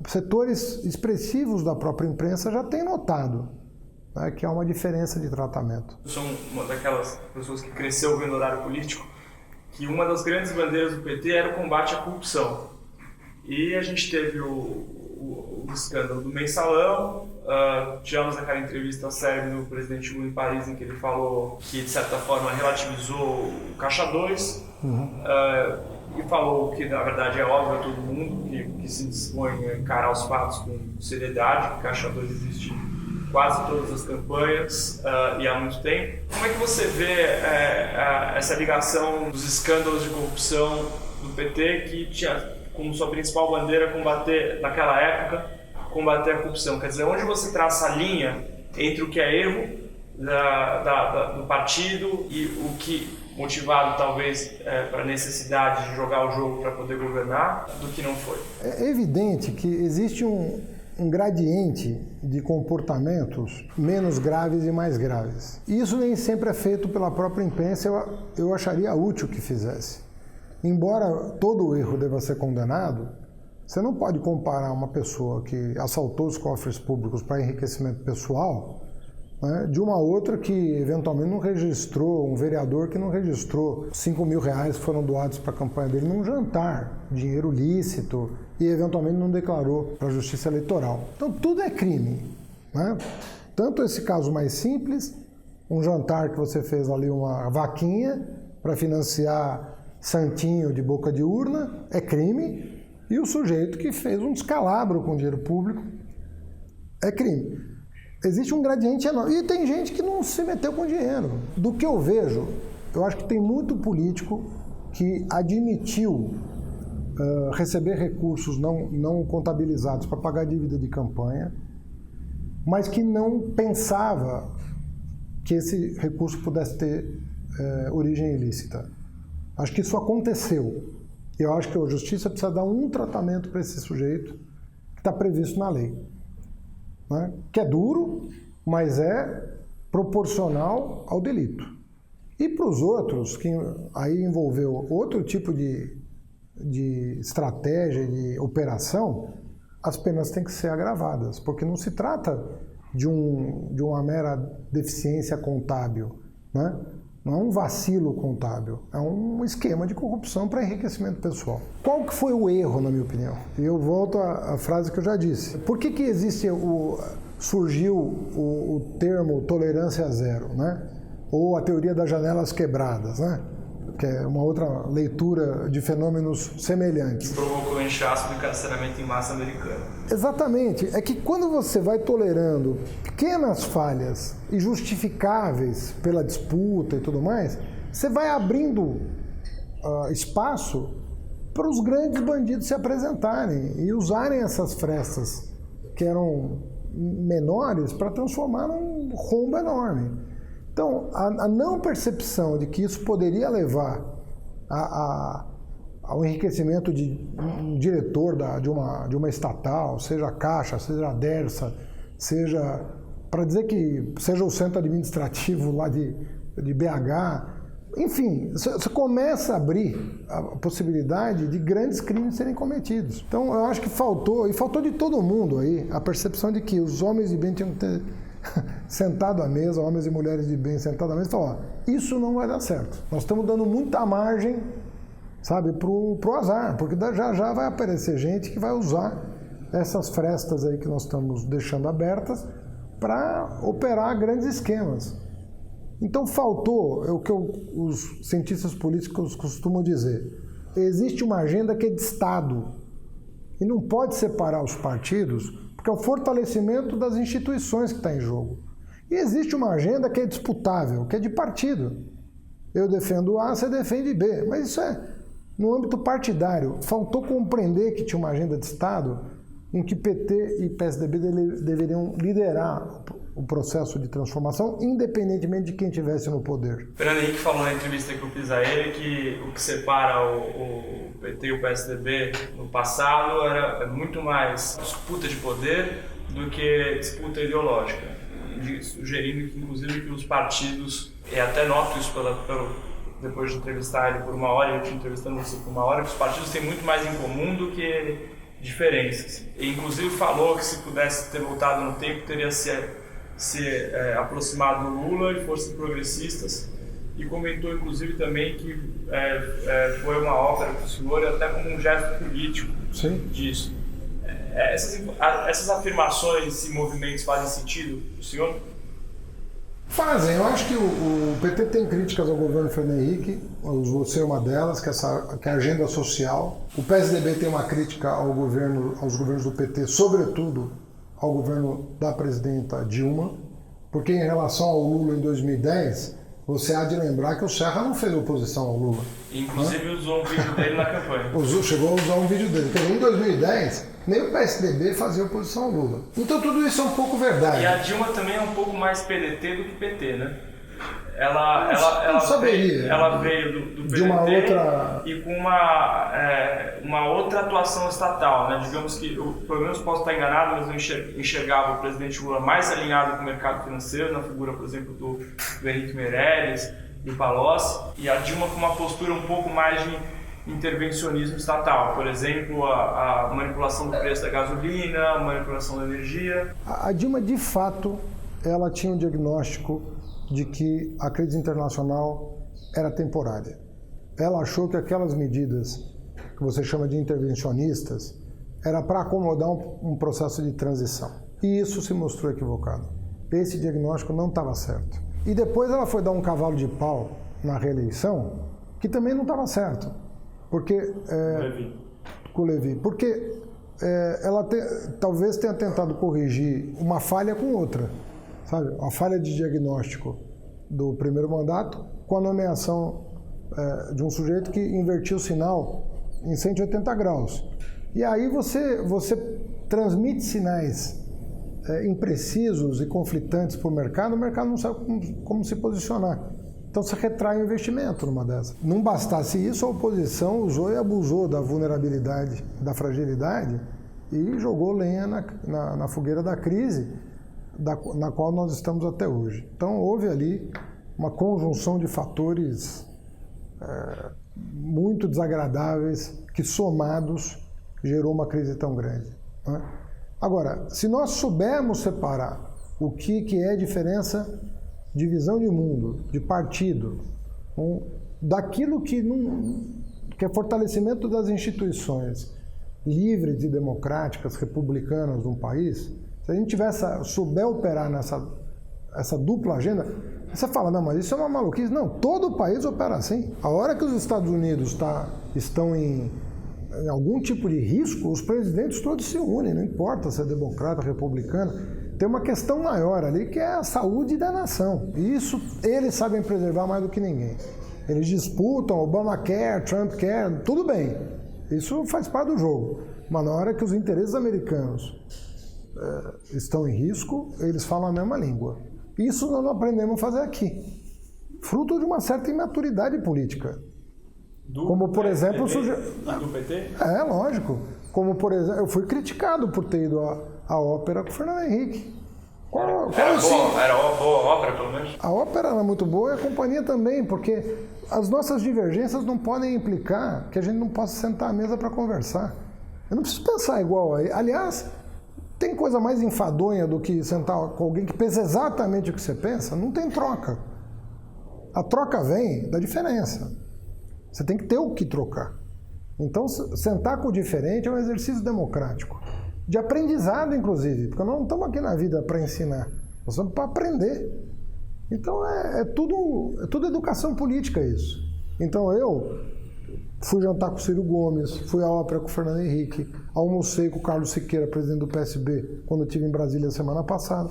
setores expressivos da própria imprensa já têm notado, né, que há uma diferença de tratamento. Eu sou uma daquelas pessoas que cresceu vendo o horário político, que uma das grandes bandeiras do PT era o combate à corrupção. E a gente teve o escândalo do mensalão, tivemos aquela entrevista célebre do presidente Lula em Paris, em que ele falou que, de certa forma, relativizou o Caixa 2, e falou que, na verdade, é óbvio a todo mundo que se dispõe a encarar os fatos com seriedade, que o Caixa 2 existe em quase todas as campanhas e há muito tempo. Como é que você vê essa ligação dos escândalos de corrupção do PT, que tinha como sua principal bandeira combater, naquela época, combater a corrupção? Quer dizer, onde você traça a linha entre o que é erro do partido e o que motivado talvez para a necessidade de jogar o jogo para poder governar, do que não foi? É evidente que existe um gradiente de comportamentos menos graves e mais graves. Isso nem sempre é feito pela própria imprensa, eu acharia útil que fizesse. Embora todo erro deva ser condenado, você não pode comparar uma pessoa que assaltou os cofres públicos para enriquecimento pessoal, né, de uma outra que eventualmente não registrou, um vereador que não registrou 5 mil reais que foram doados para a campanha dele num jantar, dinheiro lícito, e eventualmente não declarou para a Justiça Eleitoral. Então tudo é crime, né? Tanto esse caso mais simples, um jantar que você fez ali uma vaquinha para financiar santinho de boca de urna, é crime, e o sujeito que fez um descalabro com dinheiro público é crime. Existe um gradiente enorme. E tem gente que não se meteu com dinheiro. Do que eu vejo, eu acho que tem muito político que admitiu receber recursos não contabilizados para pagar dívida de campanha, mas que não pensava que esse recurso pudesse ter origem ilícita. Acho que isso aconteceu. E eu acho que a Justiça precisa dar um tratamento para esse sujeito que está previsto na lei. Né? Que é duro, mas é proporcional ao delito. E para os outros, que aí envolveu outro tipo de estratégia, de operação, as penas têm que ser agravadas, porque não se trata de uma mera deficiência contábil, né? Não é um vacilo contábil, é um esquema de corrupção para enriquecimento pessoal. Qual que foi o erro, na minha opinião? E eu volto à frase que eu já disse. Por que surgiu o termo tolerância zero, né? Ou a teoria das janelas quebradas, né? Que é uma outra leitura de fenômenos semelhantes. Que provocou o inchaço do encarceramento em massa americano. Exatamente. É que quando você vai tolerando pequenas falhas injustificáveis pela disputa e tudo mais, você vai abrindo espaço para os grandes bandidos se apresentarem e usarem essas frestas que eram menores para transformar num rombo enorme. Então, a não percepção de que isso poderia levar ao enriquecimento de um diretor de uma estatal, seja a Caixa, seja a Dersa, seja, para dizer que seja o centro administrativo lá de BH, enfim, você começa a abrir a possibilidade de grandes crimes serem cometidos. Então, eu acho que faltou de todo mundo aí, a percepção de que os homens de bem tinham que ter sentado à mesa, homens e mulheres de bem sentados à mesa e falar, isso não vai dar certo. Nós estamos dando muita margem, sabe, pro azar, porque já vai aparecer gente que vai usar essas frestas aí que nós estamos deixando abertas para operar grandes esquemas. Então faltou, é o que os cientistas políticos costumam dizer, existe uma agenda que é de Estado e não pode separar os partidos, porque é o fortalecimento das instituições que está em jogo. E existe uma agenda que é disputável, que é de partido. Eu defendo A, você defende B. Mas isso é no âmbito partidário. Faltou compreender que tinha uma agenda de Estado em que PT e PSDB deveriam liderar o processo de transformação, independentemente de quem estivesse no poder. Fernando Henrique falou na entrevista com o Pisaele que o que separa o PT e o PSDB no passado era muito mais disputa de poder do que disputa ideológica, sugerindo que, inclusive, que os partidos, e até noto isso depois de entrevistar ele por uma hora, eu te entrevistando você por uma hora, que os partidos têm muito mais em comum do que diferenças. E, inclusive, falou que se pudesse ter voltado no tempo, teria se aproximado do Lula e forças progressistas, e comentou inclusive também que foi uma obra do senhor até como um gesto político. Sim. Disso. Essas afirmações e movimentos fazem sentido para o senhor? Fazem. Eu acho que o PT tem críticas ao governo Fernando Henrique, você é uma delas, que é a agenda social. O PSDB tem uma crítica aos governos do PT, sobretudo ao governo da presidenta Dilma, porque em relação ao Lula em 2010, você há de lembrar que o Serra não fez oposição ao Lula. Inclusive usou um vídeo dele na campanha. Chegou a usar um vídeo dele. Porque em 2010, nem o PSDB fazia oposição ao Lula. Então tudo isso é um pouco verdade. E a Dilma também é um pouco mais PDT do que PT, né? ela veio do PDT de uma outra... e com uma outra atuação estatal, né? Digamos que, eu, pelo menos posso estar enganado, mas eu enxergava o presidente Lula mais alinhado com o mercado financeiro, na figura, por exemplo, do Henrique Meirelles, do Palocci, e a Dilma com uma postura um pouco mais de intervencionismo estatal, por exemplo, a manipulação do preço da gasolina, a manipulação da energia. A Dilma, de fato, ela tinha um diagnóstico de que a crise internacional era temporária. Ela achou que aquelas medidas que você chama de intervencionistas era para acomodar um processo de transição. E isso se mostrou equivocado. Esse diagnóstico não estava certo. E depois ela foi dar um cavalo de pau na reeleição, que também não estava certo. Porque, com o Levi. Porque ela talvez tenha tentado corrigir uma falha com outra. Sabe? Uma falha de diagnóstico do primeiro mandato com a nomeação de um sujeito que invertiu o sinal em 180 graus. E aí você transmite sinais imprecisos e conflitantes para o mercado não sabe como se posicionar. Então você retrai o investimento numa dessas. Não bastasse isso, a oposição usou e abusou da vulnerabilidade, da fragilidade e jogou lenha na fogueira da crise na qual nós estamos até hoje. Então houve ali uma conjunção de fatores muito desagradáveis que, somados, gerou uma crise tão grande. Né? Agora, se nós soubermos separar o que é diferença de visão de mundo, de partido, daquilo que é fortalecimento das instituições livres e democráticas, republicanas de um país, se a gente souber operar essa dupla agenda, você fala, não, mas isso é uma maluquice. Não, todo o país opera assim. A hora que os Estados Unidos estão em algum tipo de risco, os presidentes todos se unem, não importa se é democrata, republicano. Tem uma questão maior ali, que é a saúde da nação. E isso eles sabem preservar mais do que ninguém. Eles disputam, Obamacare, Trumpcare, tudo bem. Isso faz parte do jogo. Mas na hora que os interesses americanos estão em risco, eles falam a mesma língua. Isso nós não aprendemos a fazer aqui. Fruto de uma certa imaturidade política. Como, por exemplo... Do PT? Lógico. Como, por exemplo, eu fui criticado por ter ido à ópera com o Fernando Henrique. Era boa a ópera, pelo menos? A ópera era muito boa e a companhia também, porque as nossas divergências não podem implicar que a gente não possa sentar à mesa para conversar. Eu não preciso pensar igual a ele. Aliás, tem coisa mais enfadonha do que sentar com alguém que pensa exatamente o que você pensa? Não tem troca. A troca vem da diferença. Você tem que ter o que trocar. Então, sentar com o diferente é um exercício democrático. De aprendizado, inclusive, porque nós não estamos aqui na vida para ensinar, nós estamos para aprender. Então, é tudo educação política isso. Então, eu fui jantar com o Ciro Gomes, fui à ópera com o Fernando Henrique, almocei com o Carlos Siqueira, presidente do PSB, quando eu estive em Brasília semana passada.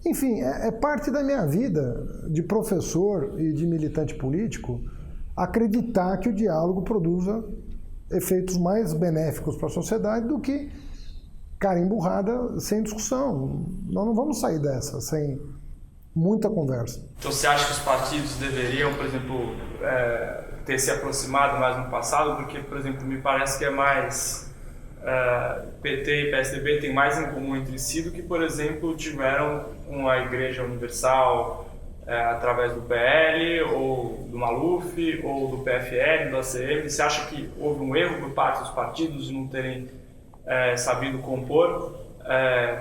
Enfim, é parte da minha vida de professor e de militante político acreditar que o diálogo produza efeitos mais benéficos para a sociedade do que cara emburrada sem discussão. Nós não vamos sair dessa sem muita conversa. Então você acha que os partidos deveriam, por exemplo, ter se aproximado mais no passado? Porque, por exemplo, me parece que é mais... PT e PSDB têm mais em comum entre si do que, por exemplo, tiveram uma Igreja Universal através do PL, ou do Maluf, ou do PFL, do ACM. Você acha que houve um erro por parte dos partidos de não terem sabido compor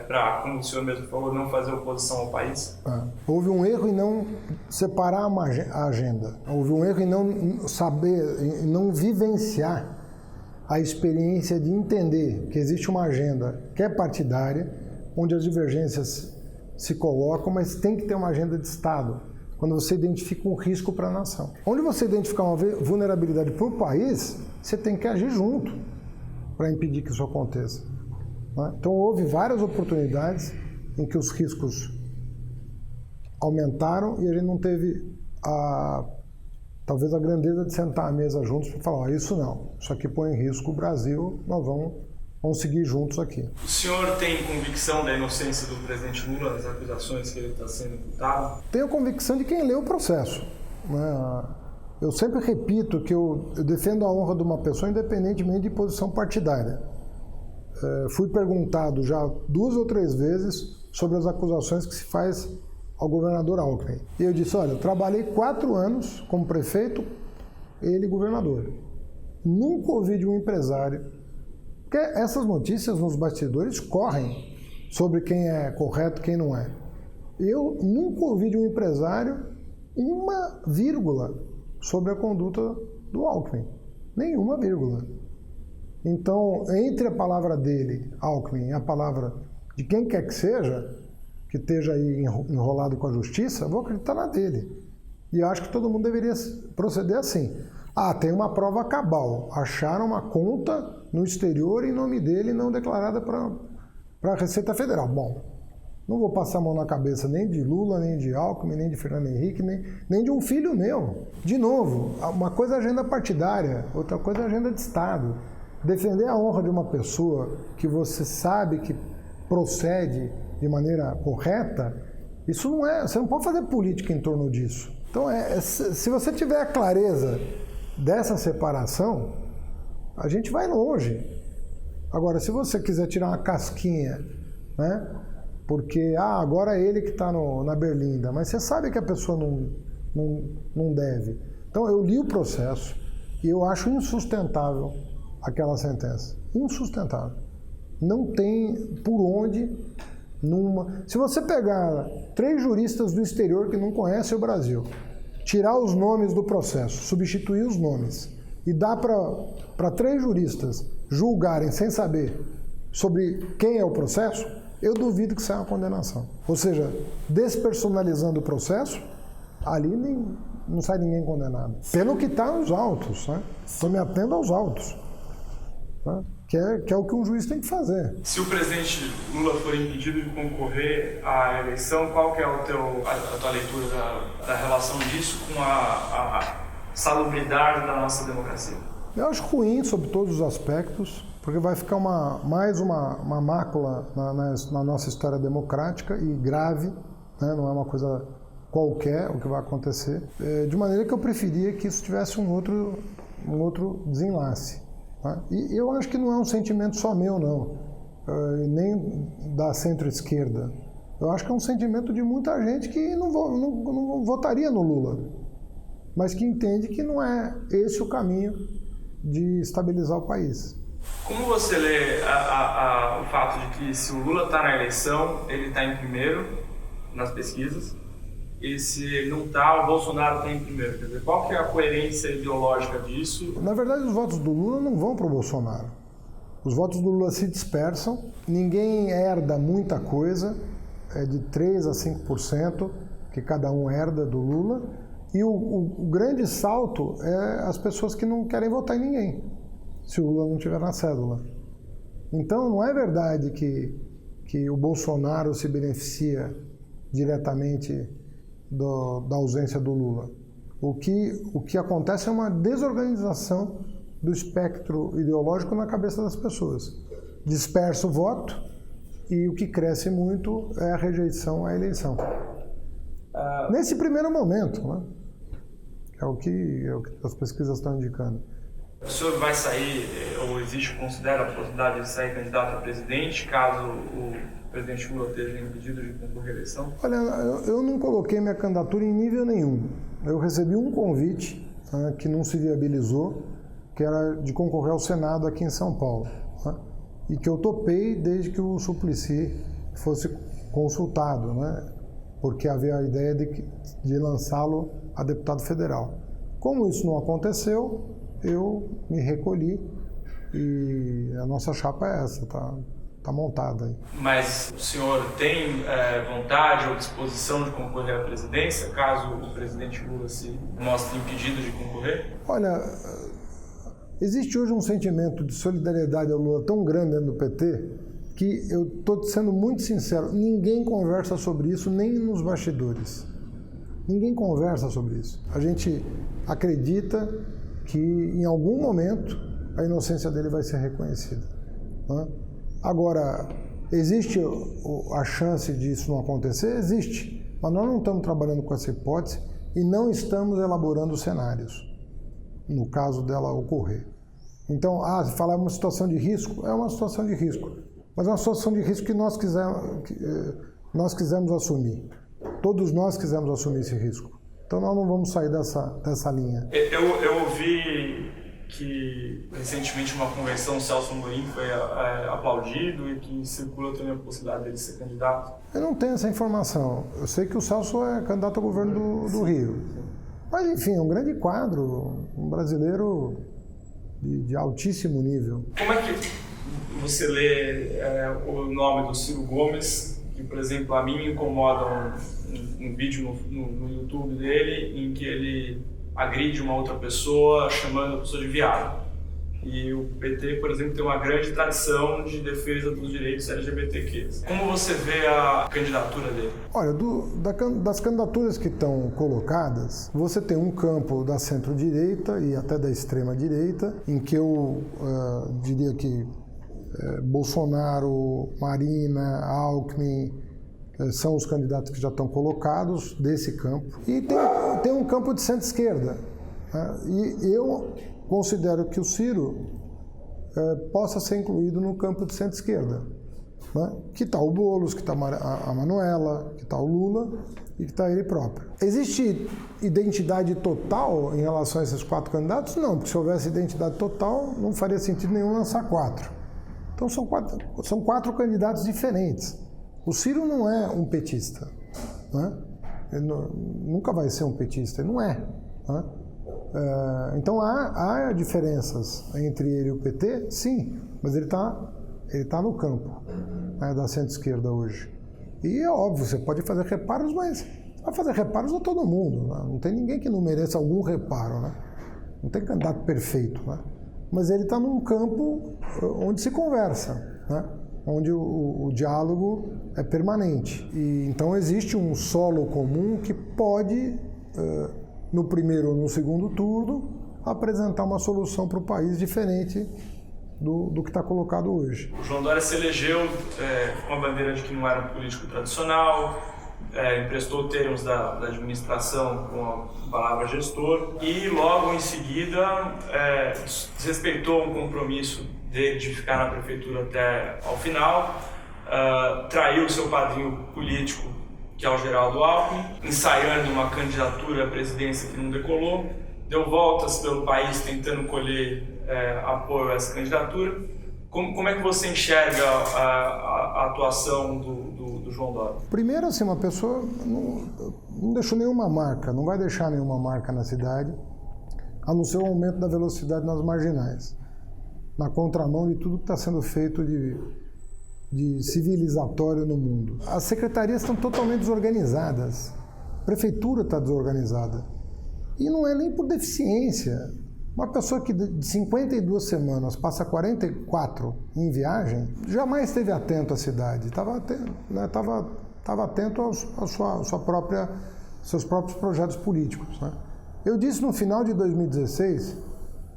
para, como o senhor mesmo falou, não fazer oposição ao país? Houve um erro em não separar a agenda. Houve um erro em não saber, em não vivenciar a experiência de entender que existe uma agenda que é partidária, onde as divergências se colocam, mas tem que ter uma agenda de Estado, quando você identifica um risco para a nação. Onde você identificar uma vulnerabilidade para o país, você tem que agir junto para impedir que isso aconteça. Então houve várias oportunidades em que os riscos aumentaram e a gente não teve talvez a grandeza de sentar à mesa juntos para falar, isso não, isso aqui põe em risco o Brasil, nós vamos vamos seguir juntos aqui. O senhor tem convicção da inocência do presidente Lula nas acusações que ele está sendo imputado? Tenho convicção de quem lê o processo, né? Eu sempre repito que eu defendo a honra de uma pessoa independentemente de posição partidária. Fui perguntado já 2 ou 3 vezes sobre as acusações que se faz ao governador Alckmin. E eu disse, olha, eu trabalhei 4 anos como prefeito, ele governador. Nunca ouvi de um empresário, porque essas notícias nos bastidores correm sobre quem é correto e quem não é. Eu nunca ouvi de um empresário uma vírgula sobre a conduta do Alckmin. Nenhuma vírgula. Então, entre a palavra dele, Alckmin, e a palavra de quem quer que seja, que esteja aí enrolado com a justiça, eu vou acreditar na dele. E acho que todo mundo deveria proceder assim. Tem uma prova cabal. Acharam uma conta no exterior em nome dele não declarada para a Receita Federal. Bom, não vou passar a mão na cabeça nem de Lula, nem de Alckmin, nem de Fernando Henrique, nem de um filho meu. De novo, uma coisa é agenda partidária, outra coisa é agenda de Estado. Defender a honra de uma pessoa que você sabe que procede de maneira correta, isso não é... Você não pode fazer política em torno disso. Então, se você tiver a clareza dessa separação, a gente vai longe. Agora, se você quiser tirar uma casquinha, né? Porque, agora é ele que está na berlinda, mas você sabe que a pessoa não deve. Então, eu li o processo e eu acho insustentável aquela sentença. Insustentável. Não tem por onde... Se você pegar 3 juristas do exterior que não conhecem o Brasil, tirar os nomes do processo, substituir os nomes e dar para 3 juristas julgarem sem saber sobre quem é o processo, eu duvido que saia uma condenação. Ou seja, despersonalizando o processo, ali não sai ninguém condenado. Pelo que está nos autos, né? Estou me atendo aos autos, né? Que é o que um juiz tem que fazer. Se o presidente Lula for impedido de concorrer à eleição, qual que é a tua leitura da relação disso com a salubridade da nossa democracia? Eu acho ruim sobre todos os aspectos, porque vai ficar mais uma mácula na nossa história democrática e grave, né? Não é uma coisa qualquer o que vai acontecer. De maneira que eu preferia que isso tivesse um outro desenlace. E eu acho que não é um sentimento só meu, não, nem da centro-esquerda. Eu acho que é um sentimento de muita gente que não votaria no Lula, mas que entende que não é esse o caminho de estabilizar o país. Como você lê o fato de que se o Lula está na eleição, ele está em primeiro nas pesquisas, e se ele não está, o Bolsonaro está em primeiro? Quer dizer, qual que é a coerência ideológica disso? Na verdade, os votos do Lula não vão para o Bolsonaro. Os votos do Lula se dispersam, ninguém herda muita coisa, é de 3% a 5% que cada um herda do Lula, e o grande salto é as pessoas que não querem votar em ninguém, se o Lula não tiver na cédula. Então, não é verdade que o Bolsonaro se beneficia diretamente da ausência do Lula. O que acontece é uma desorganização do espectro ideológico na cabeça das pessoas. Dispersa o voto e o que cresce muito é a rejeição à eleição. Nesse primeiro momento, né? É o que as pesquisas estão indicando. O senhor vai sair, ou considera a possibilidade de sair candidato a presidente, caso o presidente Lula esteja impedido de concorrer à eleição? Olha, eu não coloquei minha candidatura em nível nenhum. Eu recebi um convite que não se viabilizou, que era de concorrer ao Senado aqui em São Paulo, e que eu topei desde que o Suplicy fosse consultado, né? Porque havia a ideia de lançá-lo a deputado federal. Como isso não aconteceu, eu me recolhi e a nossa chapa é essa, tá montada aí. Mas o senhor tem vontade ou disposição de concorrer à presidência, caso o presidente Lula se mostre impedido de concorrer? Olha, existe hoje um sentimento de solidariedade ao Lula tão grande dentro do PT que eu estou sendo muito sincero, ninguém conversa sobre isso, nem nos bastidores. Ninguém conversa sobre isso. A gente acredita que em algum momento a inocência dele vai ser reconhecida. Né? Agora, existe a chance disso não acontecer? Existe, mas nós não estamos trabalhando com essa hipótese e não estamos elaborando cenários, no caso dela ocorrer. Então, falar uma situação de risco, é uma situação de risco, mas é uma situação de risco que nós quisemos assumir. Todos nós quisemos assumir esse risco. Então nós não vamos sair dessa linha. Eu ouvi que recentemente uma convenção o Celso Amorim foi aplaudido e que circula também a possibilidade dele ser candidato. Eu não tenho essa informação. Eu sei que o Celso é candidato ao governo do Rio. Mas enfim, é um grande quadro, um brasileiro de altíssimo nível. Como é que você lê o nome do Ciro Gomes, que, por exemplo, a mim me incomoda um vídeo no YouTube dele em que ele agride uma outra pessoa chamando a pessoa de viado. E o PT, por exemplo, tem uma grande tradição de defesa dos direitos LGBTQ. Como você vê a candidatura dele? Olha, das candidaturas que estão colocadas, você tem um campo da centro-direita e até da extrema-direita, em que eu diria que Bolsonaro, Marina, Alckmin são os candidatos que já estão colocados desse campo. E tem um campo de centro-esquerda. Né? E eu considero que o Ciro possa ser incluído no campo de centro-esquerda. Né? Que está o Boulos, que está a Manuela, que está o Lula e que está ele próprio. Existe identidade total em relação a esses 4 candidatos? Não, porque se houvesse identidade total, não faria sentido nenhum lançar 4. Então são 4 candidatos diferentes. O Ciro não é um petista, né? Ele nunca vai ser um petista, ele não é. Né? Então há diferenças entre ele e o PT, sim, mas ele tá no campo, né, da centro-esquerda hoje. E é óbvio, você pode fazer reparos, mas vai fazer reparos a todo mundo. Né? Não tem ninguém que não mereça algum reparo. Né? Não tem candidato perfeito. Né? Mas ele está num campo onde se conversa, né? Onde o diálogo é permanente. E então existe um solo comum que pode, no primeiro ou no segundo turno, apresentar uma solução para o país diferente do que está colocado hoje. O João Dória se elegeu com a bandeira de que não era um político tradicional, emprestou termos da administração com a palavra gestor e logo em seguida desrespeitou um compromisso dele de ficar na prefeitura até ao final, traiu seu padrinho político, que é o Geraldo Alckmin, ensaiando uma candidatura à presidência que não decolou, deu voltas pelo país tentando colher apoio a essa candidatura. Como é que você enxerga a atuação do João Dória? Primeiro, assim, uma pessoa não deixou nenhuma marca, não vai deixar nenhuma marca na cidade, a não ser o aumento da velocidade nas marginais, na contramão de tudo que está sendo feito de civilizatório no mundo. As secretarias estão totalmente desorganizadas, a prefeitura está desorganizada. E não é nem por deficiência. Uma pessoa que de 52 semanas passa 44 em viagem, jamais esteve atento à cidade, estava atento aos seus próprios projetos políticos. Né? Eu disse no final de 2016,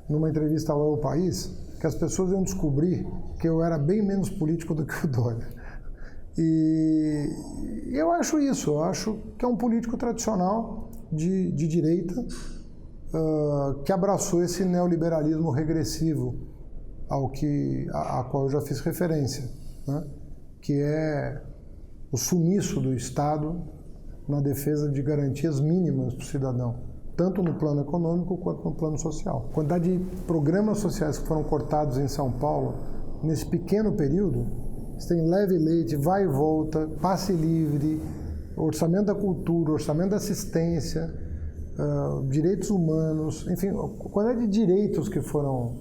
numa entrevista ao El País, que as pessoas iam descobrir que eu era bem menos político do que o Dória. E eu acho isso, eu acho que é um político tradicional de direita que abraçou esse neoliberalismo regressivo a qual eu já fiz referência, né? Que é o sumiço do Estado na defesa de garantias mínimas para o cidadão, tanto no plano econômico quanto no plano social. A quantidade de programas sociais que foram cortados em São Paulo nesse pequeno período, você tem leve leite, vai e volta, passe livre, orçamento da cultura, orçamento da assistência, direitos humanos, enfim, a quantidade de direitos que foram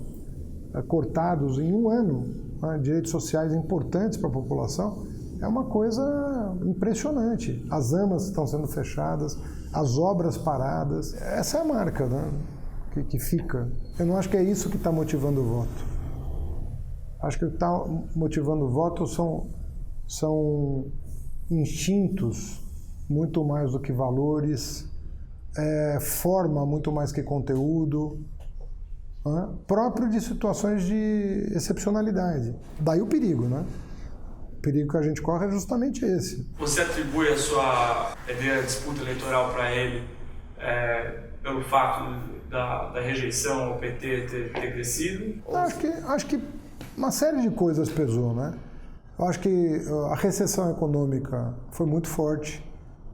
cortados em um ano, né, direitos sociais importantes para a população, é uma coisa impressionante. As AMAs estão sendo fechadas, as obras paradas. Essa é a marca, né, que fica. Eu não acho que é isso que está motivando o voto. Acho que o que está motivando o voto são instintos muito mais do que valores, forma muito mais que conteúdo. né, próprio de situações de excepcionalidade. Daí o perigo, né? O perigo que a gente corre é justamente esse. Você atribui a sua disputa eleitoral para ele pelo fato da rejeição ao PT ter crescido? Acho que uma série de coisas pesou, né? Eu acho que a recessão econômica foi muito forte.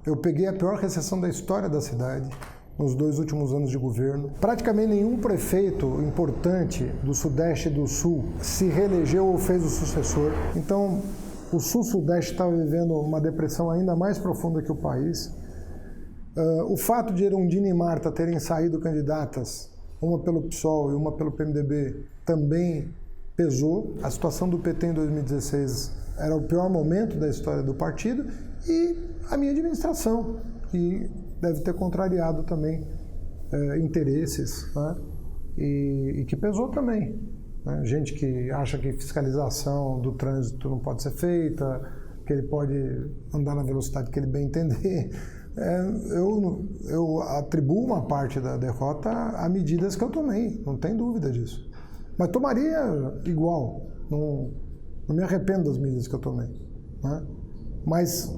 Eu peguei a pior recessão da história da cidade nos 2 últimos anos de governo. Praticamente nenhum prefeito importante do Sudeste e do Sul se reelegeu ou fez o sucessor. Então, o Sul-Sudeste estava vivendo uma depressão ainda mais profunda que o país. O fato de Erundina e Marta terem saído candidatas, uma pelo PSOL e uma pelo PMDB, também pesou. A situação do PT em 2016 era o pior momento da história do partido, e a minha administração, que deve ter contrariado também interesses, né? E que pesou também. Né? Gente que acha que fiscalização do trânsito não pode ser feita, que ele pode andar na velocidade que ele bem entender. Eu atribuo uma parte da derrota a medidas que eu tomei, não tem dúvida disso. Mas tomaria igual, não me arrependo das medidas que eu tomei, né? Mas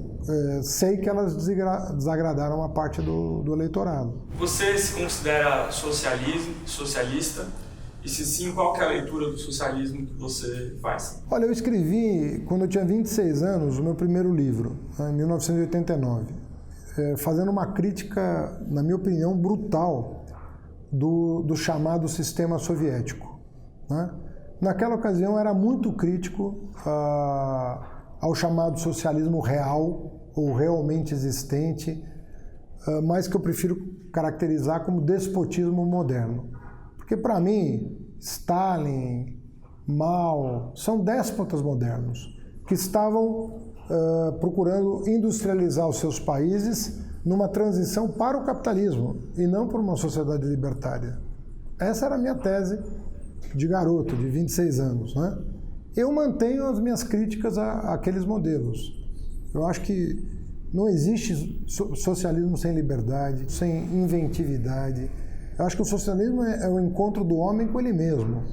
sei que elas desagradaram uma parte do eleitorado. Você se considera socialista? E se sim, qual que é a leitura do socialismo que você faz? Olha, eu escrevi, quando eu tinha 26 anos, o meu primeiro livro, em 1989, fazendo uma crítica, na minha opinião, brutal do chamado sistema soviético, né? Naquela ocasião, eu era muito crítico ao chamado socialismo real, ou realmente existente, mas que eu prefiro caracterizar como despotismo moderno. Porque, para mim, Stalin, Mao, são déspotas modernos que estavam procurando industrializar os seus países numa transição para o capitalismo e não para uma sociedade libertária. Essa era a minha tese de garoto, de 26 anos, né? Eu mantenho as minhas críticas àqueles modelos. Eu acho que não existe socialismo sem liberdade, sem inventividade. Eu acho que o socialismo é o encontro do homem com ele mesmo.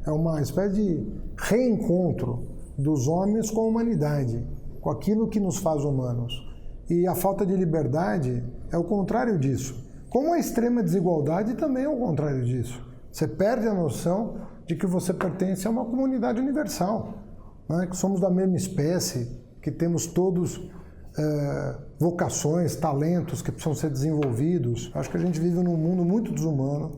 É uma espécie de reencontro dos homens com a humanidade, com aquilo que nos faz humanos. E a falta de liberdade é o contrário disso. Como a extrema desigualdade também é o contrário disso. Você perde a noção de que você pertence a uma comunidade universal, né? Que somos da mesma espécie, que temos todos vocações, talentos que precisam ser desenvolvidos. Acho que a gente vive num mundo muito desumano,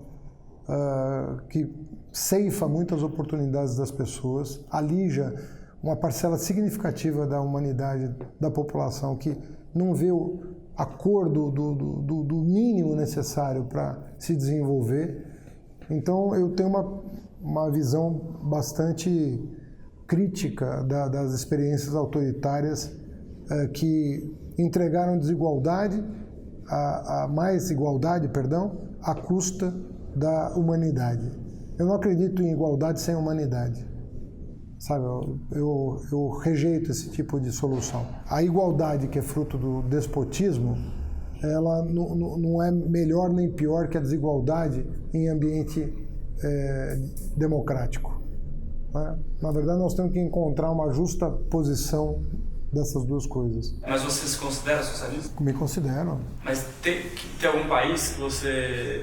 que ceifa muitas oportunidades das pessoas, alija uma parcela significativa da humanidade, da população, que não vê a cor do mínimo necessário para se desenvolver. Então eu tenho uma visão bastante crítica das experiências autoritárias que entregaram desigualdade, mais igualdade, à custa da humanidade. Eu não acredito em igualdade sem humanidade. Sabe, eu rejeito esse tipo de solução. A igualdade, que é fruto do despotismo, ela não é melhor nem pior que a desigualdade em ambiente democrático, né? Na verdade, nós temos que encontrar uma justa posição dessas duas coisas. Mas você se considera socialista? Me considero. Mas tem algum país que você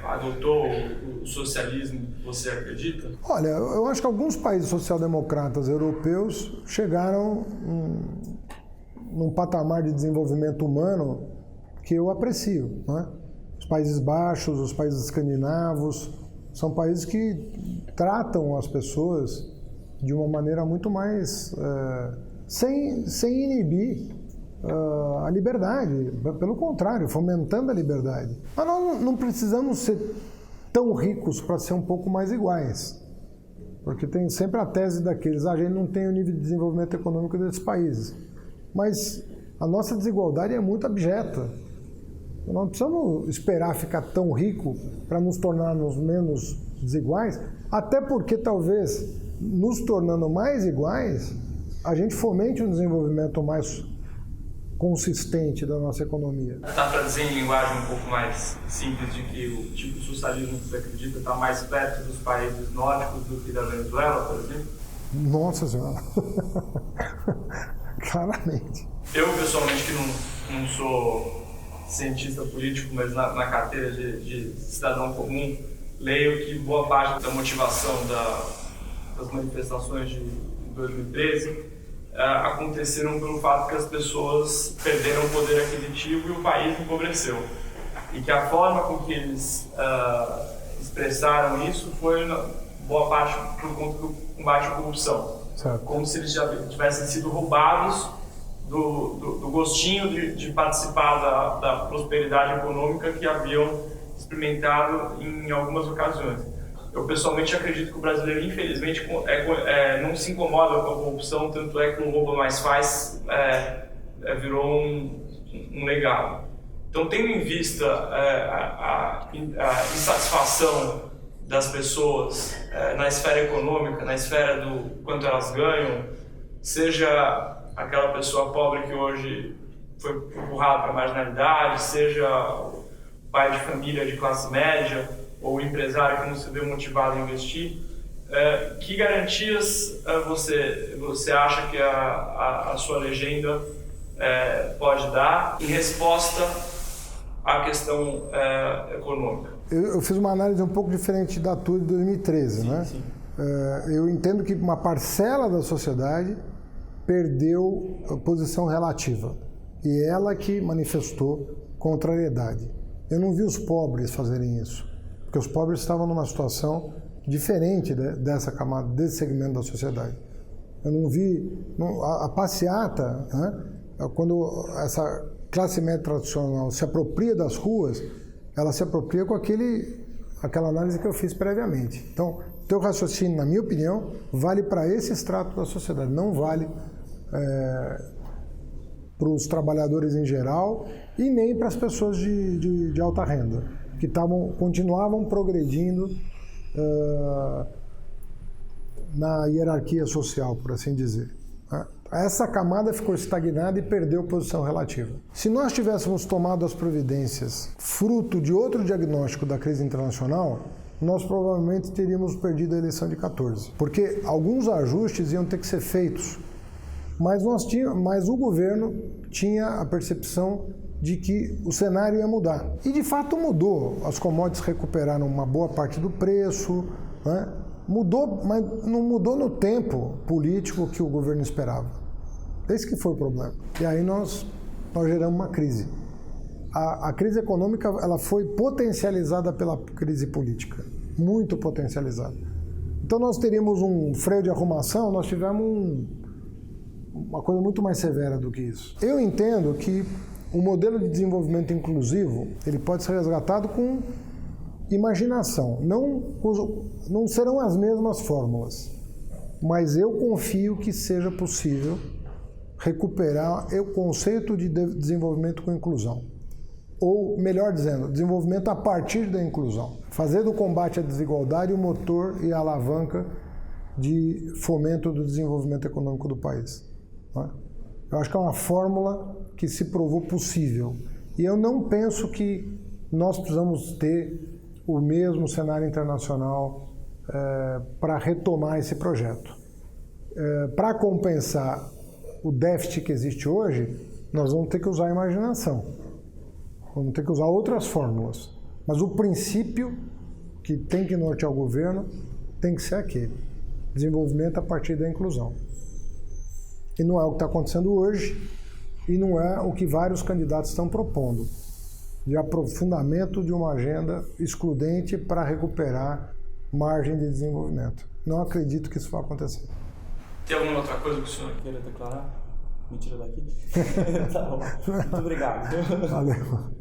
adotou o socialismo que você acredita? Olha, eu acho que alguns países social-democratas europeus chegaram num patamar de desenvolvimento humano que eu aprecio, né? Os Países Baixos, os países escandinavos, são países que tratam as pessoas de uma maneira muito mais sem inibir a liberdade, pelo contrário, fomentando a liberdade. Mas nós não precisamos ser tão ricos para ser um pouco mais iguais, porque tem sempre a tese daqueles, a gente não tem o nível de desenvolvimento econômico desses países, mas a nossa desigualdade é muito abjeta. Nós não precisamos esperar ficar tão rico para nos tornarmos menos desiguais, até porque talvez nos tornando mais iguais, a gente fomente um desenvolvimento mais consistente da nossa economia. Dá para dizer em linguagem um pouco mais simples de que o tipo de socialismo que você acredita está mais perto dos países nórdicos do que da Venezuela, por exemplo? Nossa Senhora! Claramente. Eu, pessoalmente, que não sou cientista político, mas na carteira de cidadão comum, leio que boa parte da motivação das manifestações de 2013 aconteceram pelo fato que as pessoas perderam o poder aquisitivo e o país empobreceu. E que a forma com que eles expressaram isso foi, boa parte, por conta do combate à corrupção. Certo. Como se eles já tivessem sido roubados do gostinho de participar da prosperidade econômica que haviam experimentado em algumas ocasiões. Eu pessoalmente acredito que o brasileiro, infelizmente, não se incomoda com a corrupção, tanto é que o rouba mais faz virou um legado. Então, tendo em vista a insatisfação das pessoas na esfera econômica, na esfera do quanto elas ganham, seja aquela pessoa pobre que hoje foi empurrada para a marginalidade, seja o pai de família de classe média ou o empresário que não se vê motivado a investir, que garantias você acha que a sua legenda pode dar em resposta à questão econômica? Eu fiz uma análise um pouco diferente da tua de 2013, né? Sim. Eu entendo que uma parcela da sociedade perdeu a posição relativa e ela que manifestou contrariedade. Eu não vi os pobres fazerem isso, porque os pobres estavam numa situação diferente dessa camada, desse segmento da sociedade. Eu não vi a passeata, né? Quando essa classe média tradicional se apropria das ruas, ela se apropria com aquela análise que eu fiz previamente. Então, teu raciocínio, na minha opinião, vale para esse extrato da sociedade, não vale para os trabalhadores em geral e nem para as pessoas de alta renda, que continuavam progredindo na hierarquia social, por assim dizer. Essa camada ficou estagnada e perdeu posição relativa. Se nós tivéssemos tomado as providências fruto de outro diagnóstico da crise internacional, nós provavelmente teríamos perdido a eleição de 14. Porque alguns ajustes iam ter que ser feitos, mas o governo tinha a percepção de que o cenário ia mudar. E de fato mudou. As commodities recuperaram uma boa parte do preço, né? Mudou, mas não mudou no tempo político que o governo esperava. Esse que foi o problema. E aí nós geramos uma crise. A crise econômica ela foi potencializada pela crise política, muito potencializada. Então nós teríamos um freio de arrumação, nós tivemos uma coisa muito mais severa do que isso. Eu entendo que o modelo de desenvolvimento inclusivo ele pode ser resgatado com imaginação. Não serão as mesmas fórmulas, mas eu confio que seja possível recuperar o conceito de desenvolvimento com inclusão. Ou, melhor dizendo, desenvolvimento a partir da inclusão. Fazer do combate à desigualdade o motor e a alavanca de fomento do desenvolvimento econômico do país. Eu acho que é uma fórmula que se provou possível. E eu não penso que nós precisamos ter o mesmo cenário internacional para retomar esse projeto. Para compensar o déficit que existe hoje, nós vamos ter que usar a imaginação. Vamos ter que usar outras fórmulas. Mas o princípio que tem que nortear o governo tem que ser aquele. Desenvolvimento a partir da inclusão. E não é o que está acontecendo hoje e não é o que vários candidatos estão propondo, de aprofundamento de uma agenda excludente para recuperar margem de desenvolvimento. Não acredito que isso vai acontecer. Tem alguma outra coisa que o senhor queira declarar? Me tira daqui? Tá bom. Muito obrigado. Valeu.